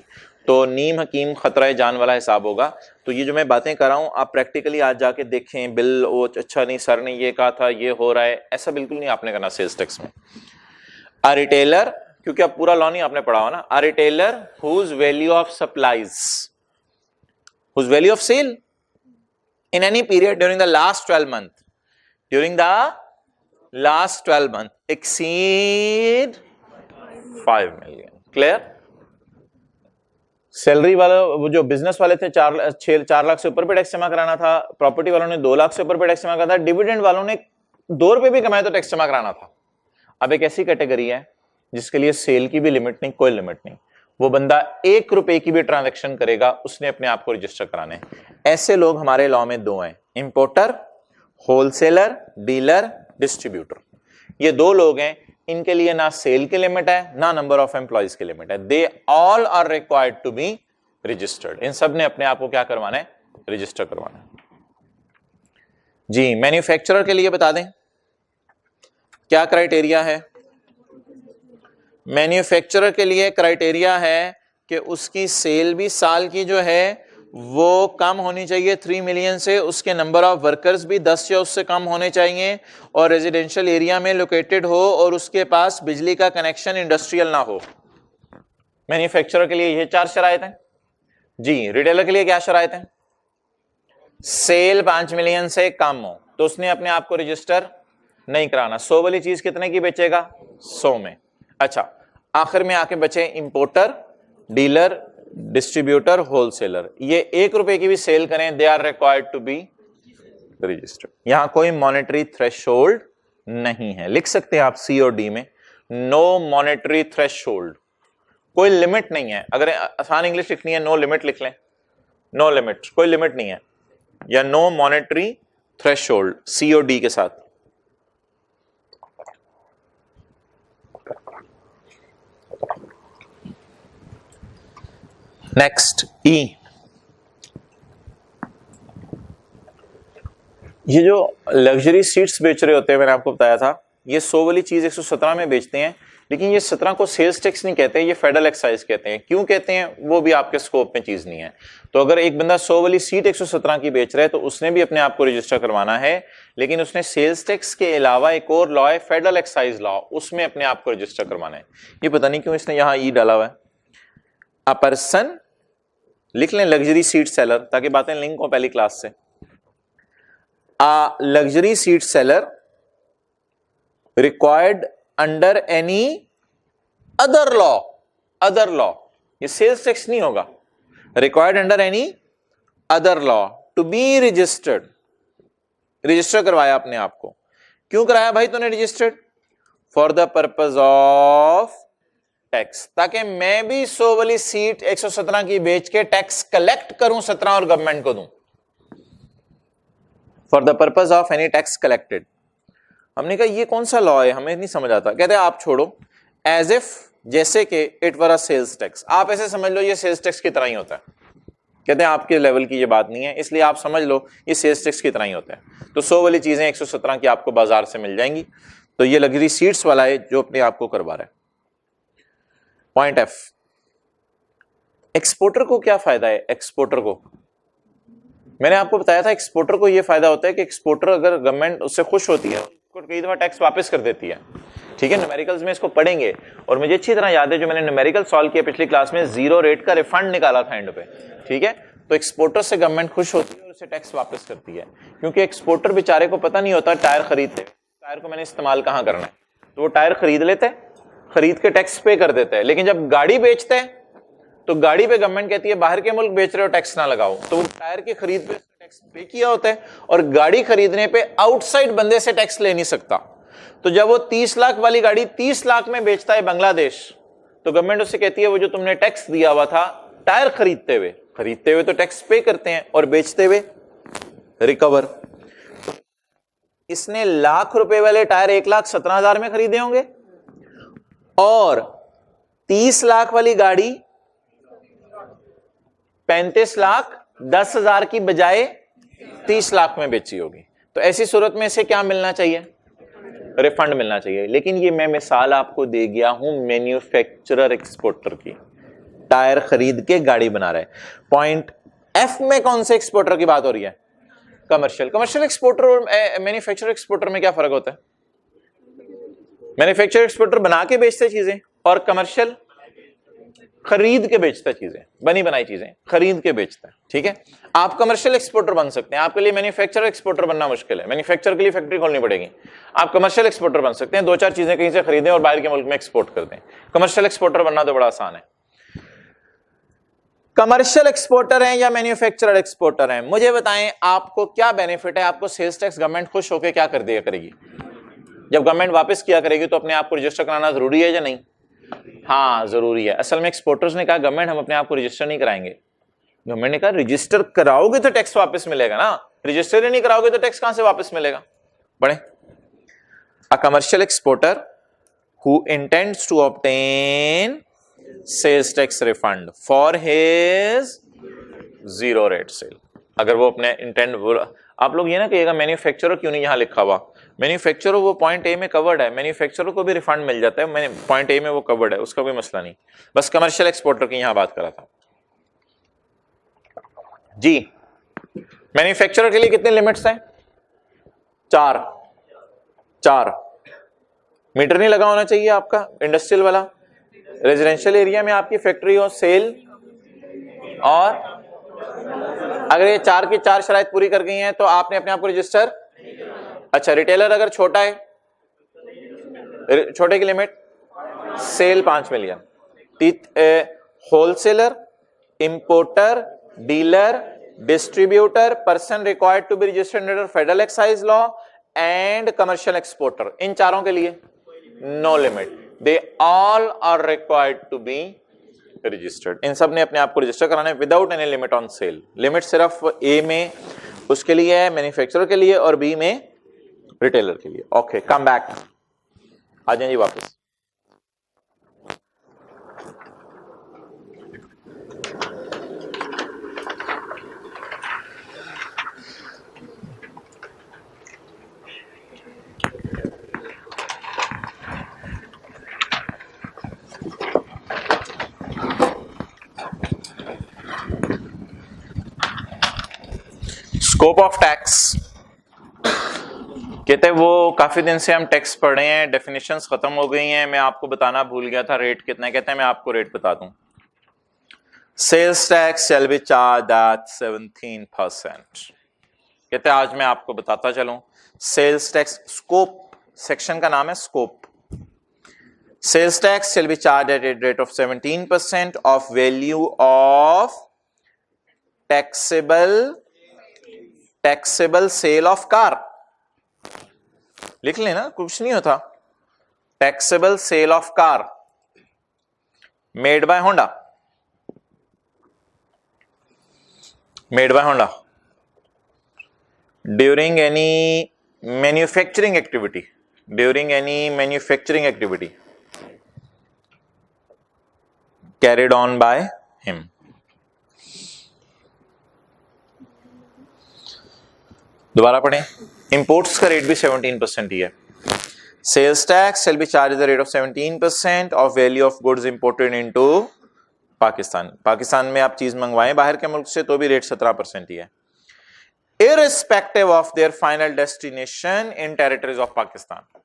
तो नीम हकीम खतरा जान वाला हिसाब होगा। तो ये जो मैं बातें कर रहा हूं आप प्रैक्टिकली आज जाके देखें, बिल वो अच्छा नहीं सर ने ये कहा था ये हो रहा है, ऐसा बिल्कुल नहीं आपने करना सेल्स टैक्स में। अ रिटेलर, क्योंकि अब पूरा लॉ नहीं आपने पढ़ा हो ना, a retailer whose value of supplies, whose value of sale in any period during the last 12 months exceed 5 million. Clear? Salary वाला वो जो बिजनेस वाले थे 4 लाख से ऊपर पे टैक्स जमा कराना था, प्रॉपर्टी वालों ने 2 लाख से ऊपर पे टैक्स जमा कराना था, डिविडेंड वालों ने 2 रुपए भी कमाए तो टैक्स जमा कराना था। अब एक ऐसी कैटेगरी है जिसके लिए सेल की भी लिमिट नहीं, कोई लिमिट नहीं, वो बंदा 1 रुपए की भी ट्रांजैक्शन करेगा, उसने अपने आप को रजिस्टर कराने। ऐसे लोग हमारे लॉ में 2 हैं, इंपोर्टर, होलसेलर, डीलर, डिस्ट्रीब्यूटर। ये 2 लोग हैं, इनके लिए ना सेल की लिमिट है ना नंबर ऑफ एम्प्लॉइज की लिमिट है, they all are required to be registered. इन सब ने अपने आप को क्या करवाना है, रजिस्टर करवाना है जी। मैन्युफैक्चरर के लिए बता दें क्या क्राइटेरिया है। मैन्युफैक्चरर के लिए क्राइटेरिया है कि उसकी सेल भी साल की जो है वो कम होनी चाहिए 3 मिलियन से, उसके नंबर ऑफ वर्कर्स भी 10 या उससे कम होने चाहिए, और रेजिडेंशियल एरिया में लोकेटेड हो, और उसके पास बिजली का कनेक्शन इंडस्ट्रियल ना हो। मैन्युफैक्चरर के लिए ये 4 शराइत हैं जी। रिटेलर के लिए क्या शराइत है, सेल 5 मिलियन से कम हो तो उसने अपने आप को रजिस्टर नहीं कराना। 100 वाली चीज कितने की बेचेगा, 100 में। अच्छा, आखिर में आके बचे इंपोर्टर, डीलर, डिस्ट्रीब्यूटर, होलसेलर। ये 1 रुपए की भी सेल करें, they are required to be registered. यहां कोई मॉनेटरी थ्रेशोल्ड नहीं है, लिख सकते हैं आप सी और डी में, नो मॉनेटरी थ्रेशोल्ड, कोई लिमिट नहीं है। अगर आसान इंग्लिश लिखनी है नो लिमिट लिख लें, नो लिमिट, कोई लिमिट नहीं है, या नो मॉनेटरी थ्रेशोल्ड सी और डी के साथ। नेक्स्ट ई, ये जो लग्जरी सीट्स बेच रहे होते हैं, मैंने आपको बताया था, ये 100 वाली चीज 117 में बेचते हैं, लेकिन ये 17 को सेल्स टैक्स नहीं कहते, ये फेडरल एक्साइज कहते हैं। क्यों कहते हैं वो भी आपके स्कोप में चीज नहीं है। तो अगर एक बंदा 100 वाली सीट 117 की बेच रहा है तो उसने भी अपने आप को रजिस्टर करवाना है, लेकिन उसने सेल्स टैक्स के अलावा एक और लॉ है फेडरल एक्साइज लॉ, उसमें अपने आप को रजिस्टर करवाना है। ये पता नहीं क्यों इसने यहां ई डाला हुआ है। अ पर्सन, लिख लें लग्जरी सीट सेलर ताकि बातें लिंक हो पहली क्लास से। A luxury seat seller required under any other law, ये सेल्स टैक्स नहीं होगा, required under any other law to be registered, register करवाया अपने आप को। क्यों कराया भाई तूने registered, for the purpose of tax, ताकि मैं भी 100 वाली सीट 117 की बेच के टैक्स कलेक्ट करूं 17 और गवर्नमेंट को दूं, for the purpose of any tax collected. हमने कहा ये कौन सा लॉ है, हमें नहीं समझ आता। कहते हैं आप छोड़ो, एज इफ, जैसे कि it were a sales tax, आप ऐसे समझ लो ये सेल्स टैक्स की तरह ही होता है। कहते हैं आपके लेवल की ये बात नहीं है, इसलिए आप समझ लो ये सेल्स टैक्स की तरह ही होता है। तो 100 वाली चीजें 117 की आपको बाजार से मिल जाएंगी। तो ये लग्जरी सीट्स वाला है जो अपने आप को करवा रहा है। पॉइंट एफ, एक्सपोर्टर को क्या फायदा है। एक्सपोर्टर को मैंने आपको बताया था, एक्सपोर्टर को यह फायदा होता है कि एक्सपोर्टर अगर गवर्नमेंट उससे खुश होती है तो कई दफा टैक्स वापस कर देती है। ठीक है, न्यूमेरिकल्स में इसको पढ़ेंगे, और मुझे अच्छी तरह याद है जो मैंने न्यूमेरिकल सॉल्व किया पिछली क्लास में, 0 रेट का रिफंड निकाला था एंड पे। ठीक है, तो एक्सपोर्टर से गवर्नमेंट खुश होती है और उसे टैक्स वापस करती है, क्योंकि एक्सपोर्टर बेचारे को पता नहीं होता टायर खरीदते, टायर को मैंने इस्तेमाल कहां करना है, तो वो टायर खरीद लेते हैं, खरीद के टैक्स पे कर देते हैं। लेकिन जब गाड़ी बेचते हैं तो गाड़ी पे गवर्नमेंट कहती है बाहर के मुल्क बेच रहे हो टैक्स ना लगाओ, तो वो टायर की खरीद पे टैक्स पे किया होता है, और गाड़ी खरीदने पे आउटसाइड बंदे से टैक्स ले नहीं सकता। तो जब वो 30 लाख वाली गाड़ी 30 लाख में बेचता है बांग्लादेश, तो गवर्नमेंट उससे कहती है वो जो तुमने टैक्स दिया हुआ था टायर खरीदते हुए तो टैक्स पे करते हैं, और बेचते हुए रिकवर। इसने लाख रुपए वाले टायर 1,17,000 में खरीदे होंगे, और 30 लाख वाली गाड़ी 35,10,000 की बजाय 30 लाख में बेची होगी। तो ऐसी सूरत में इसे क्या मिलना चाहिए, रिफंड मिलना चाहिए। लेकिन ये मैं मिसाल आपको दे गया हूं मैन्युफैक्चरर एक्सपोर्टर की, टायर खरीद के गाड़ी बना रहा है। पॉइंट एफ में कौन से एक्सपोर्टर की बात हो रही है, कमर्शियल एक्सपोर्टर और मैन्युफैक्चरर एक्सपोर्टर में क्या फर्क होता है। मैन्युफैक्चरर एक्सपोर्टर बना के बेचते चीजें, और कमर्शियल खरीद के बेचता चीजें, बनी बनाई चीजें खरीद के बेचता है। ठीक है, आप कमर्शियल एक्सपोर्टर बन सकते हैं, आपके लिए मैन्युफैक्चरर एक्सपोर्टर बनना मुश्किल है, मैन्युफैक्चर के लिए फैक्ट्री खोलनी पड़ेगी। आप कमर्शियल एक्सपोर्टर बन सकते हैं, 2-4 चीजें कहीं से खरीदें और बाहर के मुल्क में एक्सपोर्ट कर दें। कमर्शियल एक्सपोर्टर बनना तो बड़ा आसान है। कमर्शियल एक्सपोर्टर हैं या मैन्युफैक्चरर एक्सपोर्टर हैं, मुझे बताएं आपको क्या बेनिफिट है? आपको सेल्स टैक्स गवर्नमेंट खुश होकर क्या कर दिया करेगी? जब गवर्नमेंट वापस किया करेगी तो अपने आप को रजिस्टर कराना जरूरी है या नहीं? हाँ जरूरी है। असल में एक्सपोर्टर्स ने कहा गवर्नमेंट हम अपने आप को रजिस्टर नहीं कराएंगे। गवर्नमेंट ने कहा रजिस्टर कराओगे तो टैक्स वापस मिलेगा ना, रजिस्टर ही नहीं कराओगे तो टैक्स कहां से वापस मिलेगा? पढ़े। A commercial exporter who intends to obtain sales tax refund for his zero rate sale, अगर वो अपने इंटेंट, आप लोग ये ना कहिएगा मैन्युफैक्चरर क्यों नहीं यहां लिखा हुआ, मैन्युफैक्चरर वो पॉइंट ए में कवर्ड है, मैन्युफैक्चरर को भी रिफंड मिल जाता है, मैंने पॉइंट ए में वो कवर्ड है, उसका कोई मसला नहीं, बस कमर्शियल एक्सपोर्टर की यहां बात करा था जी। मैन्युफैक्चरर के लिए कितने लिमिट्स हैं? चार। मीटर नहीं लगा होना चाहिए आपका इंडस्ट्रियल वाला, रेजिडेंशियल एरिया में आपकी फैक्ट्री हो, सेल, और अगर ये चार की चार शराइत पूरी कर गई हैं तो आपने अपने आप को रजिस्टर। अच्छा, रिटेलर अगर छोटा है, छोटे की limit sale 5 million, wholesaler, importer, dealer, distributor, person required to be registered under federal excise law and commercial exporter, इन चारों के लिए no limit, they all are required to be registered. इन सब ने अपने आप को रजिस्टर कराना है without any limit on sale. Limit सिर्फ ए में उसके लिए है, मैन्युफैक्चरर के लिए, और बी में रिटेलर के लिए। ओके, कम बैक, आ जाइए जी वापस। स्कोप ऑफ टैक्स कहते हैं वो काफी दिन से हम टैक्स पढ़े हैं, डेफिनेशंस खत्म हो गई हैं, मैं आपको बताना भूल गया था रेट कितना है। कहते हैं मैं आपको रेट बता दूं, sales tax shall be charged at 17%। कहते हैं आज मैं आपको बताता चलूं सेल्स टैक्स, स्कोप सेक्शन का नाम है scope. Sales tax shall be charged at a rate of 17% of value of taxable sale of car, लिख लेना कुछ नहीं होता। Taxable sale of car made by Honda, during any manufacturing activity carried on by him. दोबारा पढ़ें, इंपोर्ट्स का रेट भी 17% ही है। Sales tax shall be charged at the rate of 17% of value of goods imported into Pakistan. Pakistan में आप चीज मंगवाएं बाहर के मुल्क से तो भी रेट 17% ही है, irrespective of their final destination in territories of Pakistan.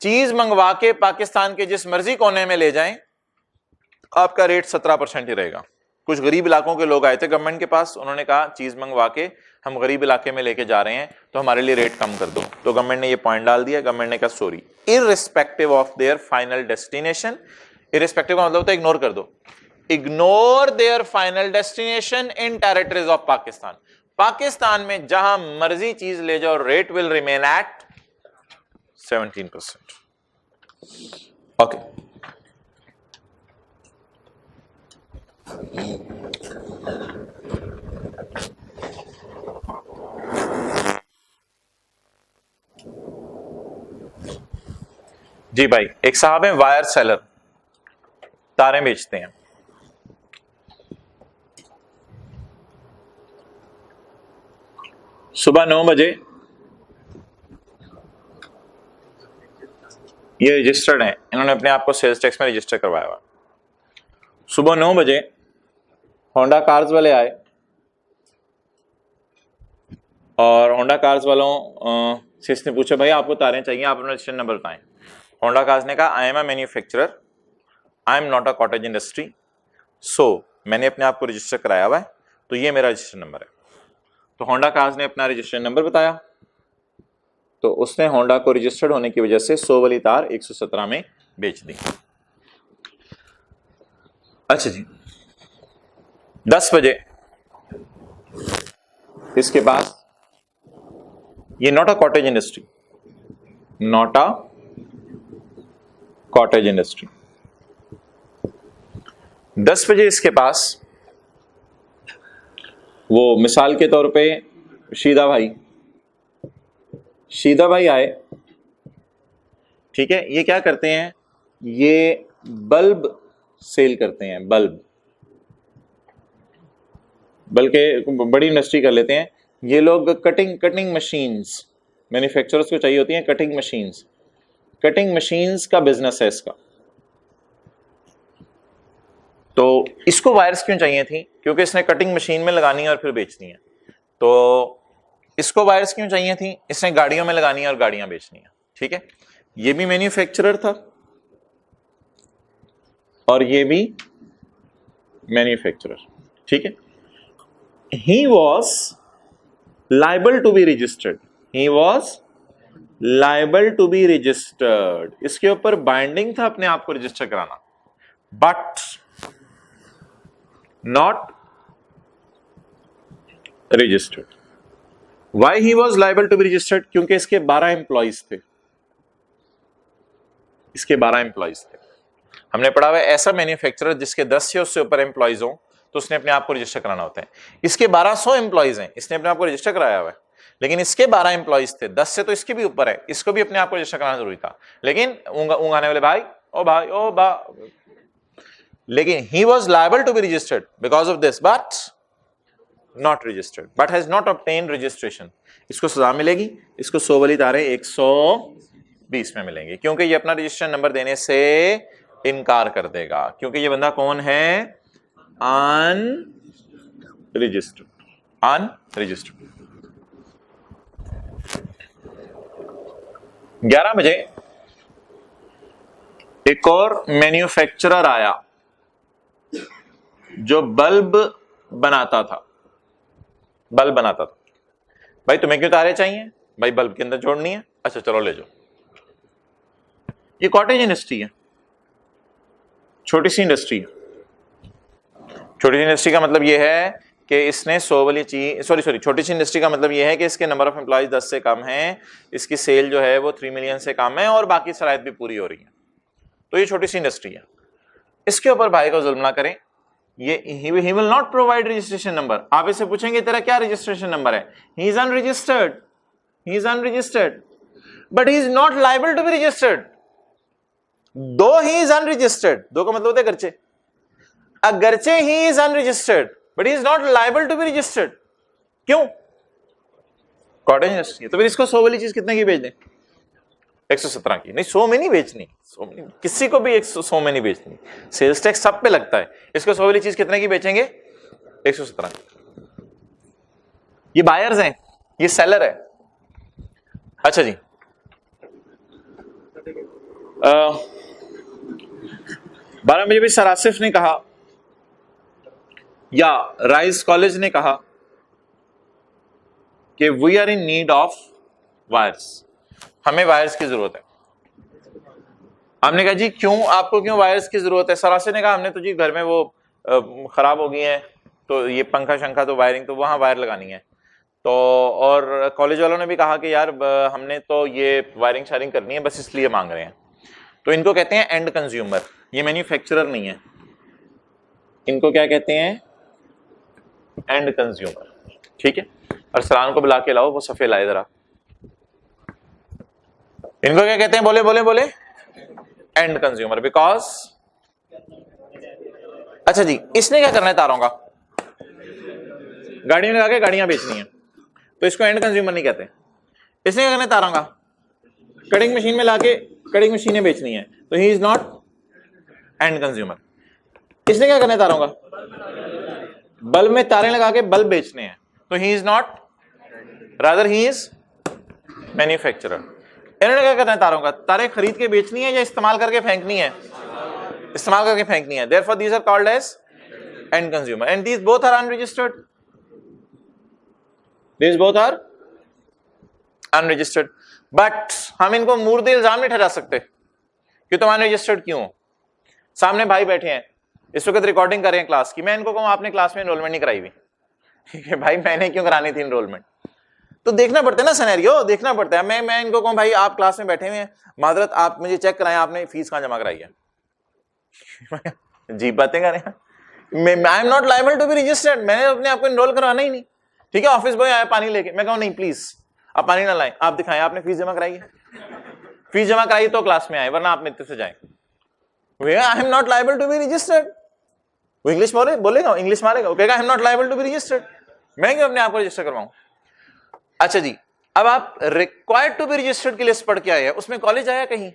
चीज मंगवा के पाकिस्तान के जिस मर्जी कोने में ले जाएं आपका रेट 17% ही रहेगा। कुछ गरीब इलाकों के लोग आए थे गवर्नमेंट के पास, उन्होंने कहा चीज मंगवा के हम गरीब इलाके में लेके जा रहे हैं तो हमारे लिए रेट कम कर दो, तो गवर्नमेंट ने ये पॉइंट डाल दिया। गवर्नमेंट ने कहा sorry, irrespective of their final destination, irrespective का मतलब होता है इग्नोर कर दो, ignore their final destination in territories of Pakistan. Pakistan में जहां मर्जी चीज ले जाओ rate will remain at 17%। Okay, जी भाई, एक साहब है वायर सेलर, तारें बेचते हैं। सुबह 9 बजे ये रजिस्टर्ड हैं, इन्होंने अपने आप को सेल्स टैक्स में रजिस्टर करवाया हुआ। सुबह 9 बजे होंडा कार्स वाले आए और होंडा कार्स वालों से इसने पूछा भाई आपको तारें चाहिए, आप अपना रजिस्ट्रेशन नंबर बताएं। होंडा कार्स ने कहा I am a manufacturer, I am not a cottage industry, so मैंने अपने आप को रजिस्टर कराया हुआ है तो ये मेरा रजिस्ट्रेशन नंबर है। तो होंडा कार्स ने अपना रजिस्ट्रेशन नंबर बताया, तो उसने होंडा को रजिस्टर्ड होने की वजह से 100 वाली तार 117 में बेच दी। अच्छा जी, 10 बजे इसके पास, ये not a cottage industry, not a cottage industry, 10 बजे इसके पास वो मिसाल के तौर पे शीदा भाई आए, ठीक है। ये क्या करते हैं, ये बल्ब सेल करते हैं, बल्कि बड़ी इंडस्ट्री कर लेते हैं ये लोग। कटिंग मशीन्स मैन्युफैक्चरर्स को चाहिए होती हैं, कटिंग मशीन्स का बिजनेस है इसका। तो इसको वायर्स क्यों चाहिए थी, क्योंकि इसने कटिंग मशीन में लगानी है और फिर बेचनी है। तो इसको वायर्स क्यों चाहिए थी, इसने गाड़ियों में लगानी है और गाड़ियां बेचनी है, ठीक है। ये भी मैन्युफैक्चरर था और ये भी मैन्युफैक्चरर, ठीक है। He was liable to be registered, इसके ऊपर बाइंडिंग था अपने आप को रजिस्टर कराना, but not registered. Why he was liable to be registered, क्योंकि इसके 12 एम्प्लॉइज थे, हमने पढ़ा हुआ है ऐसा मैन्युफैक्चरर जिसके 10 से उससे ऊपर एम्प्लॉइज हो तो उसने अपने आप को रजिस्टर कराना होता है। इसके 1200 एम्प्लॉइज हैं, इसने अपने आप को रजिस्टर कराया हुआ है, लेकिन इसके 12 एम्प्लॉइज थे, 10 से तो इसके भी ऊपर है, इसको भी अपने आप को रजिस्टर कराना जरूरी था। लेकिन ऊँगाने वाले भाई लेकिन he was liable to be registered because of this but not registered, but has not obtained registration। इसको सजा मिलेगी, इसको 100 वाली धारे 120 में मिलेंगे, क्योंकि ये अपना रजिस्ट्रेशन नंबर देने से इनकार कर देगा, क्योंकि ये बंदा कौन है, अनरजिस्टर्ड। 11 बजे एक और मैन्युफैक्चरर आया जो बल्ब बनाता था। भाई तुम्हें क्यों तारे चाहिए, भाई बल्ब के अंदर जोड़नी है, अच्छा चलो ले जाओ। ये कॉटेज इंडस्ट्री है, छोटी सी इंडस्ट्री का मतलब ये है कि इसने 100 वाली चीज, छोटी सी इंडस्ट्री का मतलब ये है कि इसके नंबर ऑफ एम्प्लॉइज 10 से कम हैं, इसकी सेल जो है वो 3 मिलियन से कम है और बाकी शराइत भी पूरी हो रही है। तो ये छोटी सी इंडस्ट्री है, इसके ऊपर भाई को जुल्म ना करें। ये he will not provide registration number। आप इससे पूछेंगे तेरा क्या रजिस्ट्रेशन नंबर है, he is unregistered, but he is not liable to be registered though he is unregistered। दो का मतलब होता है अगरचे, he is unregistered but he is not liable to be registered। क्यों, कॉटेज इंडस्ट्री। तो फिर इसको 100 वाली चीज कितने की बेच दें, 117 की। नहीं 100 में नहीं बेचनी, किसी को भी 100 में नहीं बेचनी, सेल्स टैक्स सब पे लगता है। इसको 100 वाली चीज कितने की बेचेंगे, 117 की। ये बायर्स हैं, ये सेलर है। अच्छा जी, 12 बजे भी सर आसिफ ने कहा या राइस कॉलेज ने कहा कि we are in need of wires, हमें वायर्स की जरूरत है। हमने कहा जी क्यों, आपको क्यों वायर्स की जरूरत है। सरासे ने कहा हमने तो जी घर में वो खराब हो गई है, तो ये पंखा शंखा तो वायरिंग तो वहां वायर लगानी है। तो और कॉलेज वालों ने भी कहा कि यार हमने तो ये वायरिंग शायरिंग करनी है, बस इसलिए मांग रहे हैं। तो इनको कहते हैं एंड कंज्यूमर, ये मैन्युफैक्चरर नहीं है, इनको क्या कहते हैं, एंड कंज्यूमर, ठीक है। और सलान को बुला के लाओ, वो सफे लाए जरा। इनको क्या कहते हैं, बोले एंड कंज्यूमर, बिकॉज अच्छा जी, इसने क्या करना है तारों का, गाड़ियों में लगा के गाड़ियां बेचनी है, तो इसको एंड कंज्यूमर नहीं कहते। इसने क्या करना है तारों का, कटिंग मशीन में लाके कटिंग मशीनें बेचनी है, तो he is not and consumer. इसने क्या करना है तारों का, बल्ब में तारें लगा के बल्ब बेचने हैं, तो he is not, rather he is manufacturer. इन्होंने क्या करना है तारों का, तारें खरीद के बेचनी है या इस्तेमाल करके फेंकनी है, इस्तेमाल करके फेंकनी है। Therefore these are called as end consumer and these both are unregistered, but हम इनको मुर्दे इल्जाम नहीं ठहरा सकते कि तुम अनरजिस्टर्ड क्यों हो। सामने भाई बैठे हैं, इस वक्त रिकॉर्डिंग कर रहे हैं क्लास की, मैं इनको कहूँ आपने क्लास में एनरोलमेंट नहीं कराई हुई, ठीक है भाई, मैंने क्यों करानी थी एनरोलमेंट? तो देखना पड़ता है ना सिनेरियो, देखना पड़ता है। मैं इनको कहूँ भाई आप क्लास में बैठे हुए हैं, मादरत आप मुझे चेक कराएं आपने फीस कहाँ जमा कराई है। जी बातें कर रहे हैं, I am not liable to be registered, मैंने अपने आपको एनरोल करवाना ही नहीं, ठीक है। ऑफिस बॉय आया पानी लेके, मैं कहूँ नहीं प्लीज आप पानी ना लाएं, आप दिखाएं आपने फीस जमा कराई है, फीस जमा कराई तो क्लास में आए, वरना आप मेरे से जाएं। I am not liable to be registered, वो इंग्लिश बोलेगा, इंग्लिश मारेगा, वो कहेगा I am not liable to be registered, मैं क्यों अपने आप को रजिस्टर करवाऊं? अच्छा जी, अब आप रिक्वायर्ड टू बी रजिस्टर्ड की लिस्ट पढ़ के आए हैं, उसमें कॉलेज आया कहीं?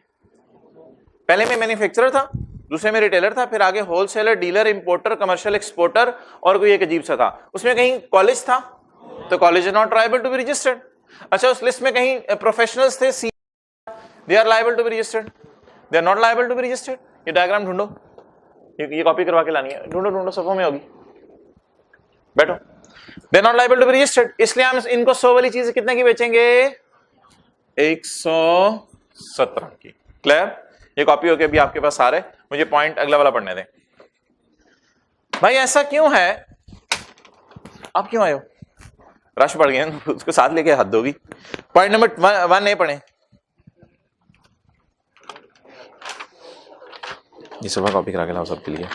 पहले में मैन्युफैक्चरर था, दूसरे में रिटेलर था, फिर आगे wholesaler, dealer, importer, commercial exporter और कोई एक अजीब सा था, उसमें कहीं कॉलेज था, तो college is not liable to be registered. अच्छा, उस लिस्ट में कहीं प्रोफेशनल्स थे, they are liable to be registered, they are not liable to be registered. ये डायग्राम ढूंढो, ये कॉपी करवा के लानी है, ढूंढो सफों में होगी, बैठो। They are not liable to be registered, इसलिए हम इनको 100 वाली चीज कितने की बेचेंगे? 117 की। क्लियर? ये कॉपी होके भी आपके पास आ रहे, मुझे पॉइंट अगला वाला पढ़ने दें। भाई ऐसा क्यों है, आप क्यों आए हो? रश पड़ गया, उसको साथ लेके हद होगी। पॉइंट नंबर 1 नहीं पढ़े, ये सुबह कॉपी करा के लाओ सबके लिए,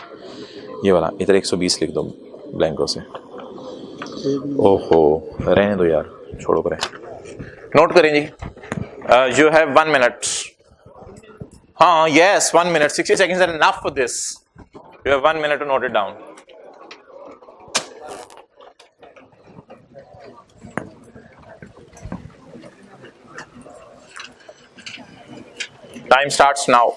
ये वाला इधर 120 लिख दो ब्लैंको से। ओहो रहने दो यार, छोड़ो करें, नोट करें जी। You have 1 minute. हाँ yes 1 minute, 60 seconds are enough for this. You have 1 minute to note it down. Time starts now.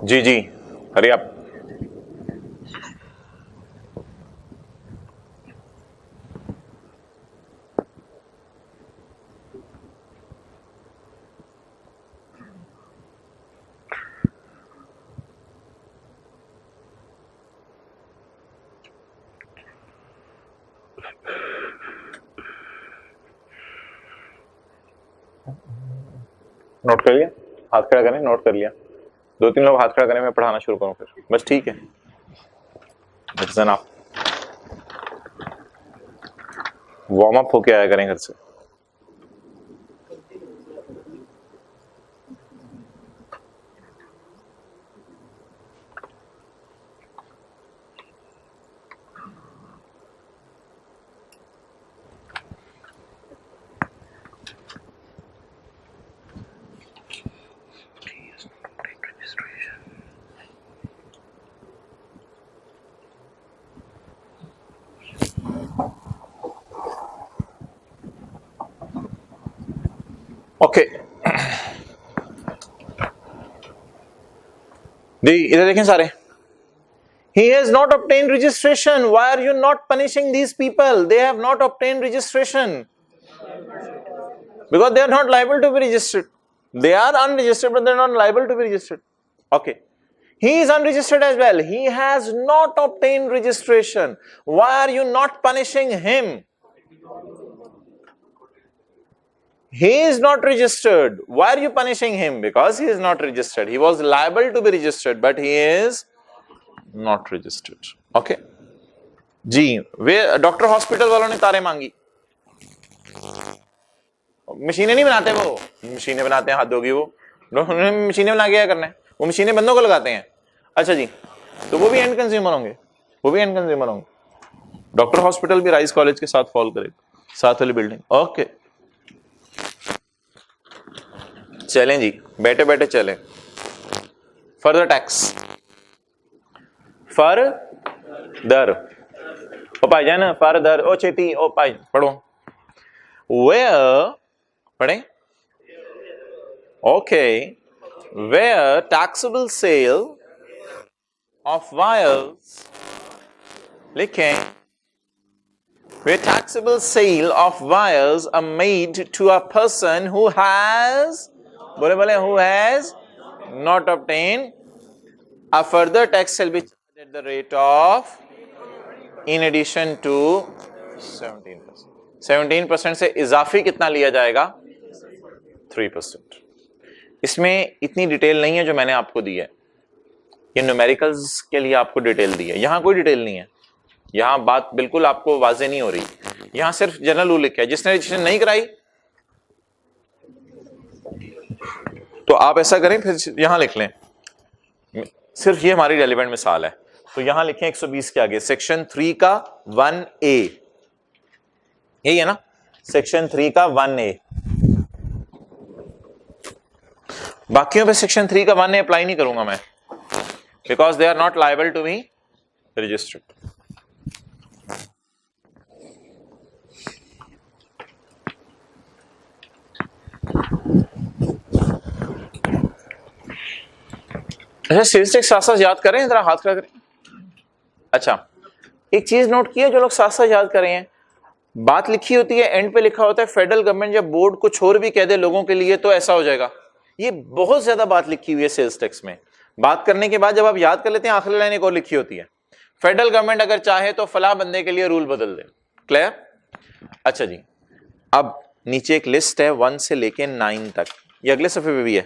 जी जी हरी आप। नोट कर लिया, हाथ खड़ा करें, नोट कर लिया। 2-3 लोग हाथ खड़ा करें, मैं पढ़ाना शुरू करूं फिर, बस ठीक है। आप वार्म अप होके आया करें घर से। ओके दी, इधर देखें सारे। He has not obtained registration. Why are you not punishing these people? They have not obtained registration. Because they are not liable to be registered. They are unregistered, but they are not liable to be registered. Okay. He is unregistered as well. He has not obtained registration. Why are you not punishing him? He is not registered. Why are you punishing him? Because he is not registered. He was liable to be registered, but he is not registered. Okay. जी, वे डॉक्टर हॉस्पिटल वालों ने तारें मांगी, मशीनें नहीं बनाते वो, मशीनें बनाते हैं, हाथ धोगी वो, मशीनें बना के क्या करना है, वो मशीनें बंदों को लगाते हैं। अच्छा जी, तो वो भी एंड कंज्यूमर होंगे, वो भी एंड कंज्यूमर होंगे। डॉक्टर हॉस्पिटल भी राइस कॉलेज के साथ फॉल करेगा, साथ वाली बिल्डिंग। ओके चलें जी, बैठे बैठे चलें। फर्दर टैक्स, फर्दर, ओ भाईजान फर्दर, ओ चेती, ओ भाई पढ़ो, where, पढ़े, okay, where taxable sale of wires, लिखें, where taxable sale of wires are made to a person who has, बोले बोले, who has not obtained a further tax shall be charged at the rate of in addition to 17%. 17% से इजाफी कितना लिया जाएगा? 3%। इसमें इतनी डिटेल नहीं है जो मैंने आपको दी है, ये न्यूमेरिकल्स के लिए आपको डिटेल दी है, यहां कोई डिटेल नहीं है, यहां बात बिल्कुल आपको वाजे नहीं हो रही, यहां सिर्फ जनरल रूल लिखा है। जिसने रजिस्ट्रेशन नहीं कराई तो आप ऐसा करें, फिर यहां लिख लें, सिर्फ ये हमारी रेलिवेंट मिसाल है, तो यहां लिखें 120 के आगे सेक्शन 3 का 1A, यही है ना, सेक्शन 3 का 1A। बाकियों पे सेक्शन 3 का 1A अप्लाई नहीं करूंगा मैं, because they are not liable to be registered. अच्छा सेल्स टैक्स साथ साथ याद करें, जरा हाथ खड़ा करें। अच्छा एक चीज नोट किया, जो लोग साथ साथ याद करें हैं, बात लिखी होती है, एंड पे लिखा होता है फेडरल गवर्नमेंट जब बोर्ड कुछ और भी कह दे लोगों के लिए तो ऐसा हो जाएगा। ये बहुत ज्यादा बात लिखी हुई है सेल्स टैक्स में, बात करने के बाद जब आप याद कर लेते हैं आखिरी लाइन एक और लिखी होती है, फेडरल गवर्नमेंट अगर चाहे तो फला बंदे के लिए रूल बदल दे। क्लियर? अच्छा जी, अब नीचे एक लिस्ट है 1 से लेके 9 तक, ये अगले सफे पे भी है,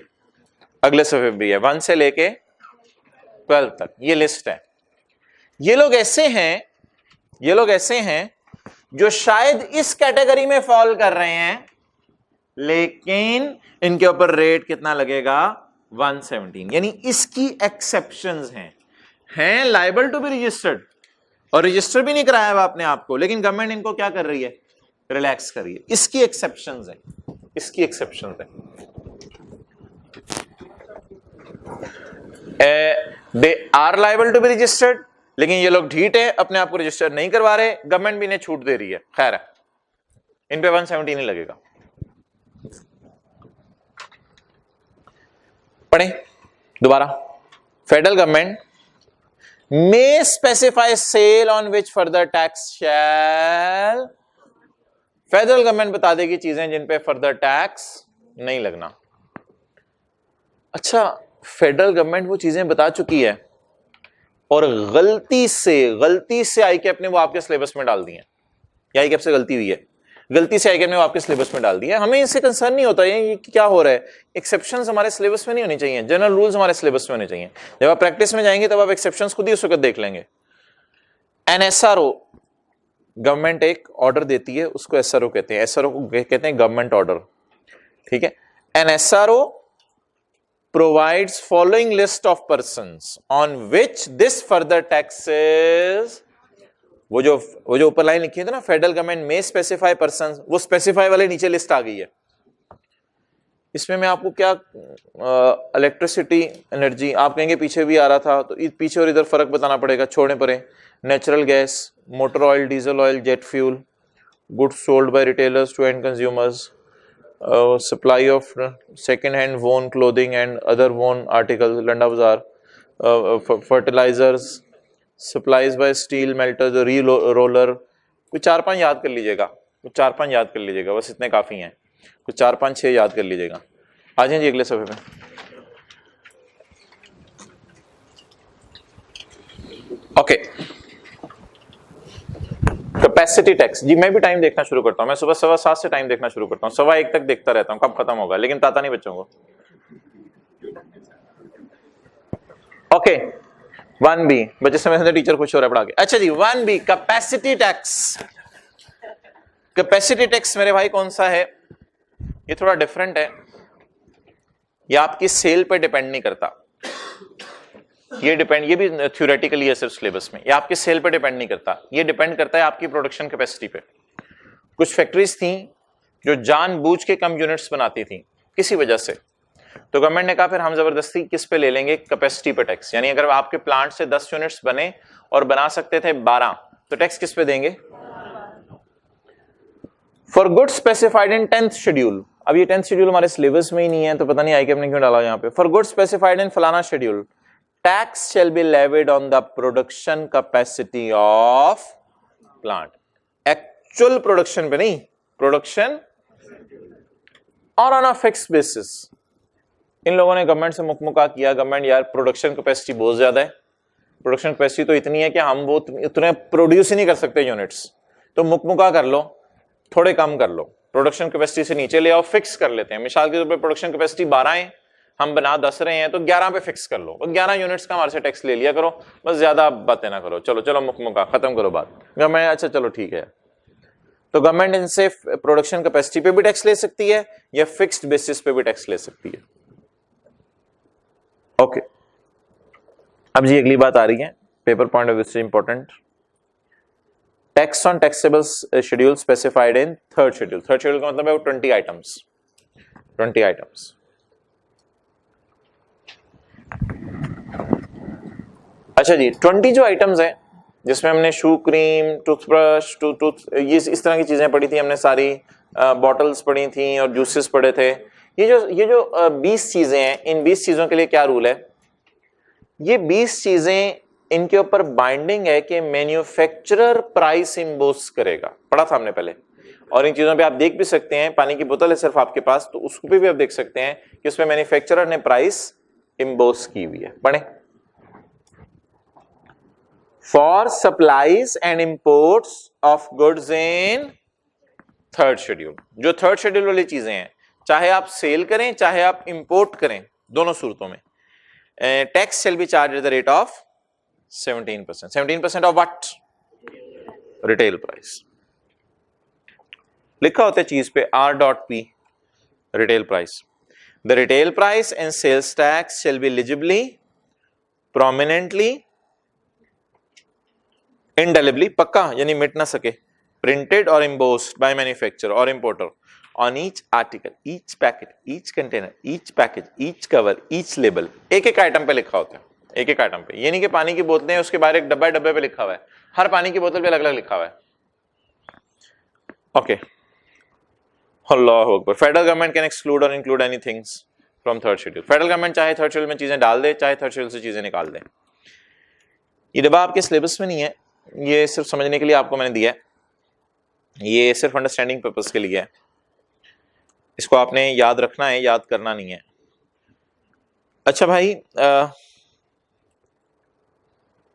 अगले सफे पे भी है, 1 से लेके 12 तक ये लिस्ट है। ये लोग ऐसे हैं, ये लोग ऐसे हैं जो शायद इस कैटेगरी में फॉल कर रहे हैं, लेकिन इनके ऊपर रेट कितना लगेगा? 117, यानी इसकी एक्सेप्शंस हैं लायबल टू बी रजिस्टर्ड, और रजिस्टर भी नहीं कराया हुआ अपने आप को, लेकिन गवर्नमेंट इनको क्या कर रही है? रिलैक्स कर रही है। इसकी एक्सेप्शंस है, इसकी एक्सेप्शंस है। They are liable to be registered, लेकिन ये लोग ढीठ है, अपने आप को रजिस्टर नहीं करवा रहे, गवर्नमेंट भी इन्हें छूट दे रही है। खैर है, इन पे 117 नहीं लगेगा। पढ़े दोबारा, federal government may specify sale on which further tax shall, federal government बता देगी चीजें जिन पे फर्दर टैक्स नहीं लगना। अच्छा, फेडरल गवर्नमेंट वो चीजें बता चुकी है और गलती से आईकैप ने वो आपके सिलेबस में डाल दी है, या आईकैप से गलती हुई है, गलती से आईकैप ने वो आपके सिलेबस में डाल दिया है। हमें इससे कंसर्न नहीं होता है ये क्या हो रहा है, एक्सेप्शंस हमारे सिलेबस में नहीं होनी चाहिए, जनरल रूल्स हमारे सिलेबस में होने चाहिए। जब आप प्रैक्टिस में जाएंगे तब आप एक्सेप्शंस खुद ही उस वक्त देख लेंगे। एनएसआरओ, गवर्नमेंट एक ऑर्डर देती है, उसको एसआरओ कहते हैं, एसआरओ को कहते हैं गवर्नमेंट ऑर्डर, ठीक है। एनएसआरओ provides following list of persons on which this further taxes, वो जो ऊपर लाइन लिखी है ना, फेडरल गवर्नमेंट में स्पेसिफाई पर्संस, वो स्पेसिफाई वाले नीचे लिस्ट आ गई है। इसमें मैं आपको क्या, इलेक्ट्रिसिटी एनर्जी आप कहेंगे पीछे भी आ रहा था, तो पीछे और इधर फर्क बताना पड़ेगा, छोड़ने पड़े। Natural gas, motor oil, diesel oil, jet fuel, goods sold by retailers to end consumers, supply of second hand worn clothing and other worn articles, लंडा बाजार, fertilizers, supplies by steel melters, re-roller, कुछ 4-5 याद कर लीजिएगा, कुछ 4-5 याद कर लीजिएगा, बस इतने काफी हैं, कुछ 4-5-6 याद कर लीजिएगा। आ जाएं जी अगले सफे पे। ओके, कैपेसिटी टैक्स जी, मैं भी टाइम देखना शुरू करता हूं, मैं सुबह 7:15 से टाइम देखना शुरू करता हूं, 1:15 तक देखता रहता हूं कब खत्म होगा, लेकिन ताता नहीं बच्चों को। ओके, 1B, बच्चे समझते टीचर खुश हो रहा है पढ़ा के। अच्छा जी 1B capacity tax. Capacity tax मेरे भाई कौन सा है? ये थोड़ा डिफरेंट है, ये आपकी सेल पे डिपेंड नहीं करता, ये भी थ्योरेटिकली है सिर्फ सिलेबस में, ये आपके सेल पे डिपेंड नहीं करता, ये डिपेंड करता है आपकी प्रोडक्शन कैपेसिटी पे। कुछ फैक्ट्रीज थी जो जानबूझ के कम यूनिट्स बनाती थी किसी वजह से, तो गवर्नमेंट ने कहा फिर हम जबरदस्ती किस पे ले लेंगे, कैपेसिटी पे टैक्स। यानी अगर आपके प्लांट से 10 यूनिट्स बने और बना सकते थे 12, तो टैक्स किस पे देंगे? For goods specified in 10th schedule. अब ये 10th शेड्यूल हमारे सिलेबस में ही नहीं है, तो पता नहीं आईकेएफ ने क्यों डाला यहाँ पे। फॉर गुड्स स्पेसिफाइड इन फलाना schedule tax shall be levied on the production capacity of plant. Actual production पे नहीं, प्रोडक्शन और ऑन अ फिक्स बेसिस। इन लोगों ने गवर्नमेंट से मुकमुका किया, गवर्नमेंट यार प्रोडक्शन कैपेसिटी बहुत ज्यादा है, प्रोडक्शन कैपेसिटी तो इतनी है कि हम वो उतने प्रोड्यूस ही नहीं कर सकते यूनिट्स, तो मुकमुका कर लो, थोड़े कम कर लो, प्रोडक्शन कैपेसिटी से नीचे ले आओ, फिक्स कर लेते हैं। मिसाल के तौर पे प्रोडक्शन कैपेसिटी 12 है, हम बना 10 रहे हैं, तो 11 पे फिक्स कर लो, और 11 यूनिट्स का हमारे से टैक्स ले लिया करो, बस ज्यादा बातें ना करो, चलो चलो मुकमुका खत्म करो बात। गवर्नमेंट अच्छा चलो ठीक है, तो गवर्नमेंट इनसे प्रोडक्शन कैपेसिटी पे भी टैक्स ले सकती है या फिक्स्ड बेसिस पे भी टैक्स ले सकती है। ओके अब जी अगली बात आ रही है, पेपर पॉइंट ऑफ व्यू से important. Tax on taxable schedule specified in 3rd schedule. 3rd schedule का मतलब है वो 20 आइटम्स, 20 आइटम्स। अच्छा जी 20 जो आइटम्स हैं, जिसमें हमने शू क्रीम, टूथब्रश, ये इस तरह की चीजें पढ़ी थी हमने सारी, बॉटल्स पढ़ी थी और जूसेस पढ़े थे। ये जो 20 चीजें हैं, इन 20 चीजों के लिए क्या रूल है? ये 20 चीजें इनके ऊपर बाइंडिंग है कि मैन्युफैक्चरर प्राइस इंपोज करेगा, पढ़ा था हमने पहले। और इन चीजों पे आप देख भी सकते हैं, पानी की बोतल है सिर्फ आपके पास, तो उसको भी आप देख सकते हैं कि उसमें मैन्युफैक्चरर ने प्राइस इंपोज की हुई है। पढ़े, for supplies and imports of goods in 3rd schedule. जो 3rd शेड्यूल वाली चीजें हैं, चाहे आप सेल करें चाहे आप इंपोर्ट करें, दोनों सूरतों में tax shall be charge at the rate of 17%। 17% of what? Retail price. लिखा होता है चीज पे R.P retail price. The retail price and sales tax shall be legibly prominently indelibly, पक्का यानी मिट ना सके, प्रिंटेड और embossed by manufacturer or importer on each article, each packet, each container, each package, each cover, each label। एक एक आइटम पे लिखा होता है, एक एक आइटम पे। ये नहीं कि पानी की बोतलें हैं उसके बाहर एक डब्बा डब्बे पे लिखा हुआ है, हर पानी की बोतल पे अलग अलग लिखा हुआ है। ओके, अल्लाह अकबर। Federal government can exclude or include any things from 3rd schedule. Federal government चाहे 3rd शेड्यूल में चीजें डाल दे, चाहे 3rd शेड्यूल से चीजें निकाल दे। ये डब्बा आपके सिलेबस में नहीं है, ये सिर्फ समझने के लिए आपको मैंने दिया है, ये सिर्फ अंडरस्टैंडिंग पर्पस के लिए है, इसको आपने याद रखना है, याद करना नहीं है। अच्छा भाई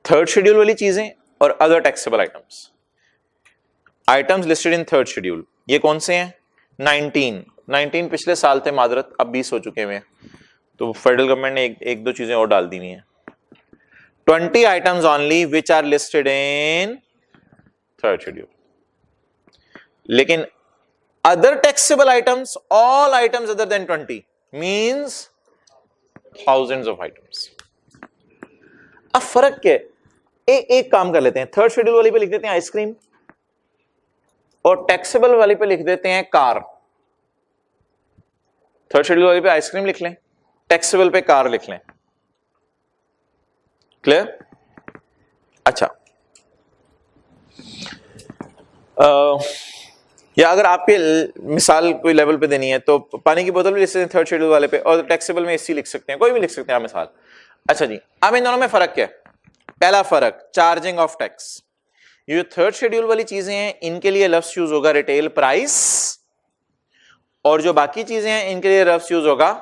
3rd शेड्यूल वाली चीजें और other taxable items listed in 3rd schedule, ये कौन से हैं? 19 पिछले साल थे मादरत, अब 20 हो चुके हैं, तो फेडरल गवर्नमेंट ने एक दो चीजें और डाल दी हुई हैं। 20 items only which are listed in 3rd schedule. लेकिन other taxable items, all items other than 20 means thousands of items। अब फर्क क्या है? एक काम कर लेते हैं, 3rd शेड्यूल वाली पे लिख देते हैं आइसक्रीम और टैक्सेबल वाली पे लिख देते हैं कार। 3rd शेड्यूल वाली पे आइसक्रीम लिख लें, टैक्सेबल पे कार लिख लें। क्लियर? अच्छा या अगर आपके मिसाल कोई लेवल पे देनी है तो पानी की बोतल भी लिख सकते हैं 3rd शेड्यूल वाले पे, और टैक्सेबल में एसी लिख सकते हैं, कोई भी लिख सकते हैं आप मिसाल। अच्छा जी, अब इन दोनों में फर्क क्या है? पहला फर्क, चार्जिंग ऑफ टैक्स। ये जो 3rd शेड्यूल वाली चीजें हैं इनके लिए लफ्ज यूज होगा रिटेल प्राइस, और जो बाकी चीजें हैं इनके लिए लफ्ज यूज होगा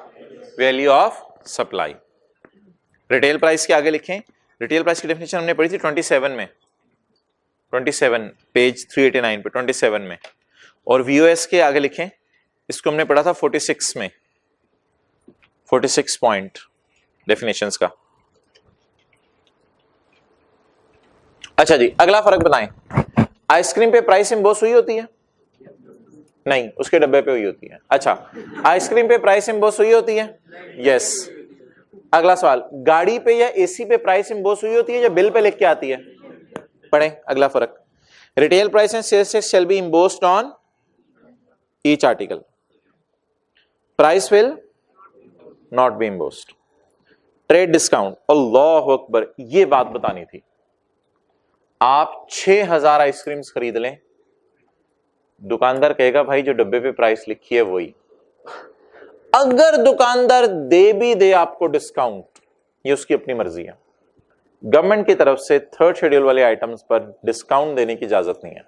value of supply. Retail price के आगे लिखें, रिटेल प्राइस की डेफिनेशन हमने पढ़ी थी 27 में, 27 पेज 389 पे 27 में, और VOS के आगे लिखें, इसको हमने पढ़ा था 46 में, 46 पॉइंट डेफिनेशंस का। अच्छा जी, अगला फर्क बताएं, आइसक्रीम पे प्राइस इंबोस हुई होती है? नहीं, उसके डब्बे पे हुई होती है। अच्छा, आइसक्रीम पे प्राइस इंबोस हुई होती है? यस। अगला सवाल, गाड़ी पे या एसी पे प्राइस इंबोस हुई होती है या बिल पे लिख के आती है? पढ़ें अगला फर्क, retail price and sales tax shall be embossed on each article, price will not be embossed. Trade discount, अल्लाह अकबर, ये बात बतानी थी। आप 6000 आइसक्रीम्स खरीद लें, दुकानदार कहेगा भाई जो डब्बे पे प्राइस लिखी है वही। अगर दुकानदार दे भी दे आपको डिस्काउंट, ये उसकी अपनी मर्जी है। गवर्नमेंट की तरफ से थर्ड शेड्यूल वाले आइटम्स पर डिस्काउंट देने की इजाजत नहीं है।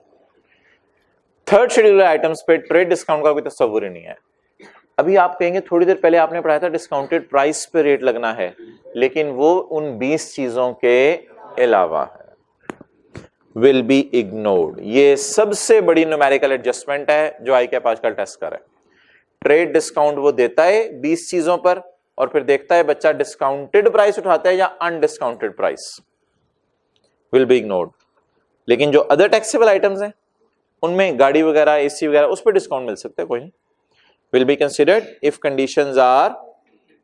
थर्ड शेड्यूल वाले आइटम्स पे ट्रेड डिस्काउंट का कोई तस्वुर ही नहीं है। अभी आप कहेंगे थोड़ी देर पहले आपने पढ़ाया था डिस्काउंटेड प्राइस पे रेट लगना है, लेकिन वो उन 20 चीजों के अलावा है। विल बी इग्नोर्ड, ये सबसे बड़ी न्यूमेरिकल एडजस्टमेंट है जो आई कैप आजकल टेस्ट कर रहा है। ट्रेड डिस्काउंट वो देता है 20 चीजों पर और फिर देखता है बच्चा डिस्काउंटेड प्राइस उठाता है या undiscounted price, will be ignored. लेकिन जो अदर टैक्सेबल आइटम्स हैं उनमें गाड़ी वगैरह, एसी वगैरह, उस पर डिस्काउंट मिल सकता है, कोई नहीं। Will be considered if conditions are,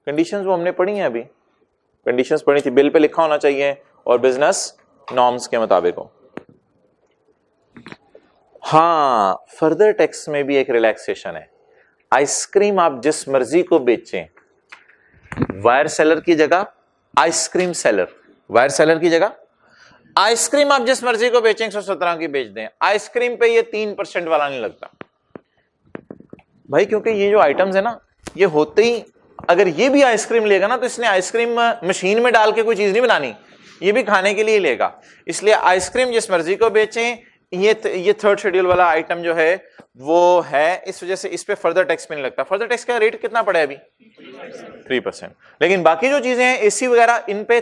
conditions वो हमने पढ़ी हैं अभी, कंडीशंस पढ़ी थी, बिल पे लिखा होना चाहिए और बिजनेस नॉर्म्स के मुताबिक हो। हाँ, फर्दर टैक्स में भी एक रिलैक्सेशन है। आइसक्रीम आप जिस मर्जी को बेचें, वायर सेलर की जगह आइसक्रीम सेलर, वायर सेलर की जगह आइसक्रीम आप जिस मर्जी को बेचें 117 की बेच दें, आइसक्रीम पे ये 3% वाला नहीं लगता भाई, क्योंकि ये जो आइटम्स है ना, ये होते ही अगर ये भी आइसक्रीम लेगा ना तो इसने आइसक्रीम मशीन में डाल के कोई चीज नहीं बनानी, ये भी खाने के लिए लेगा। इसलिए आइसक्रीम जिस मर्जी को बेचें, ये थर्ड शेड्यूल वाला आइटम जो है वो है, इस वजह से इस पे फर्दर टैक्स में नहीं लगता। फर्दर टैक्स का रेट कितना पड़ा है अभी? 3%। लेकिन बाकी जो चीजें हैं एसी वगैरह, इन पे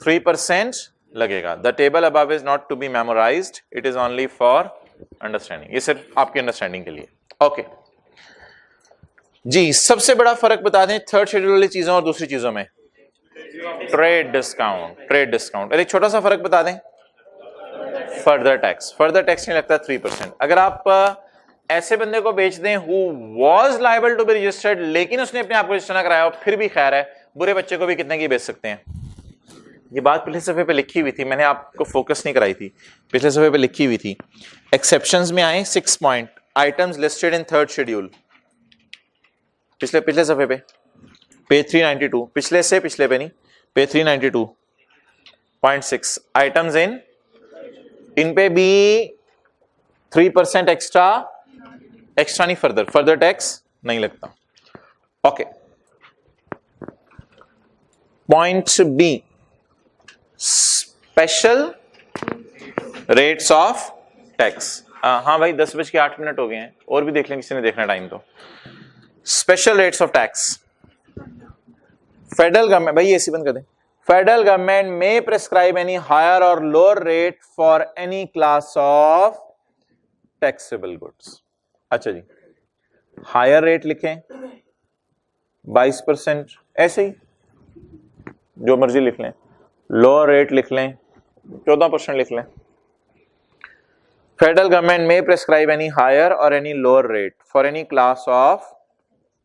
3% लगेगा। The table above is not to be memorized, it is only for understanding, ये सिर्फ आपकी अंडरस्टैंडिंग के लिए। ओके जी, सबसे बड़ा फर्क बता दें थर्ड शेड्यूल वाली चीजों और दूसरी चीजों में, ट्रेड डिस्काउंट। ट्रेड डिस्काउंट, एक छोटा सा फर्क बता दें, फर्दर टैक्स, फर्दर टैक्स नहीं लगता 3%। अगर आप ऐसे बंदे को बेच दें who was liable to be registered, लेकिन उसने अपने आप को रजिस्टर ना कराया, फिर भी खैर है, बुरे बच्चे को भी कितने की बेच सकते हैं। ये बात पिछले सफे पे लिखी हुई थी, मैंने आपको फोकस नहीं कराई थी, पिछले सफे पे लिखी हुई थी। एक्सेप्शंस में आए 6 point, items listed in third schedule, पिछले सफे पे पेज 392, पिछले से पिछले पे नहीं, पेज 392.6, आइटम्स इन पे भी 3% एक्स्ट्रा नहीं, फर्दर टैक्स नहीं लगता। Okay, point B, special rates of tax. हाँ भाई 10:08 हो गए हैं, और भी देख लें किसी ने देखना टाइम तो। Special rates of tax, federal government, भाई एसी बंद कर दें, फेडरल गवर्नमेंट में प्रेस्क्राइब एनी हायर और lower rate for any class of taxable goods. अच्छा जी, हायर रेट लिखें 22%, ऐसे ही जो मर्जी लिख लें, लोअर रेट लिख लें 14% लिख लें। फेडरल गवर्नमेंट में प्रेस्क्राइब एनी हायर और any lower rate for any class of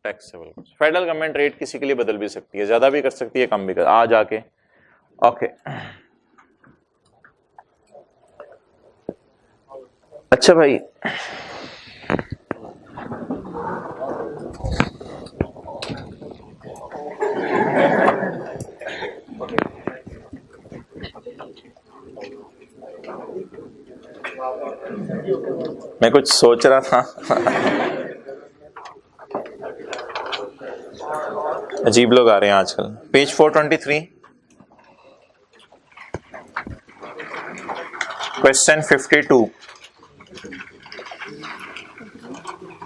taxable goods. Federal government rate किसी के लिए बदल भी सकती है, ज्यादा भी कर सकती है, कम भी कर, आ जाके। ओके अच्छा भाई, मैं कुछ सोच रहा था अजीब लोग आ रहे हैं आजकल। Page 423, question 52,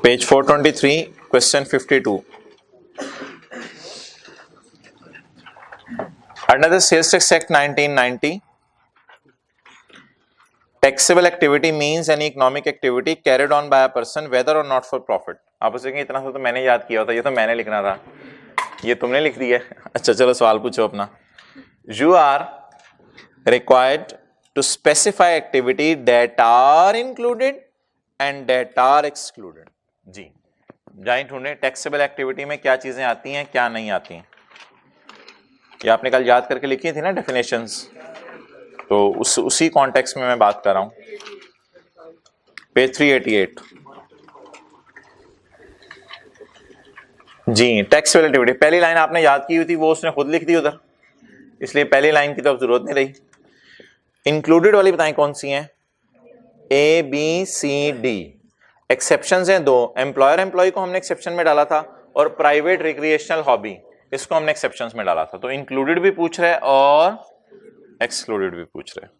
page 423, question 52। Under the Sales Tax Act 1990, taxable activity means any economic activity carried on by a person whether or not for profit। आप उसे कहेंगे इतना सा तो मैंने याद किया होता, ये तो मैंने लिखना था, ये तुमने लिख दिया। अच्छा चलो सवाल पूछो अपना। You are required to specify activity that are included and that are excluded. जी, जाएं ढूंढें टैक्सेबल एक्टिविटी में क्या चीजें आती हैं क्या नहीं आती हैं। ये आपने कल याद करके लिखी थी ना डेफिनेशंस, तो उसी कॉन्टेक्स्ट में मैं बात कर रहा हूं। पेज 388 जी, टैक्सेबल एक्टिविटी पहली लाइन आपने याद की हुई थी, वो उसने खुद लिख दी उधर, इसलिए पहली लाइन की तो अब जरूरत नहीं रही। इंक्लूडेड वाली बताएं कौन सी हैं? A B C D. Exceptions हैं दो, एम्प्लॉयर एम्प्लॉय को हमने एक्सेप्शन में डाला था और प्राइवेट रिक्रिएशनल हॉबी इसको हमने एक्सेप्शंस में डाला था। तो इंक्लूडेड भी पूछ रहे हैं और एक्सक्लूडेड भी पूछ रहे हैं।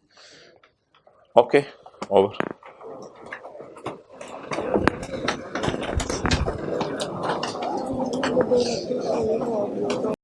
Okay, over.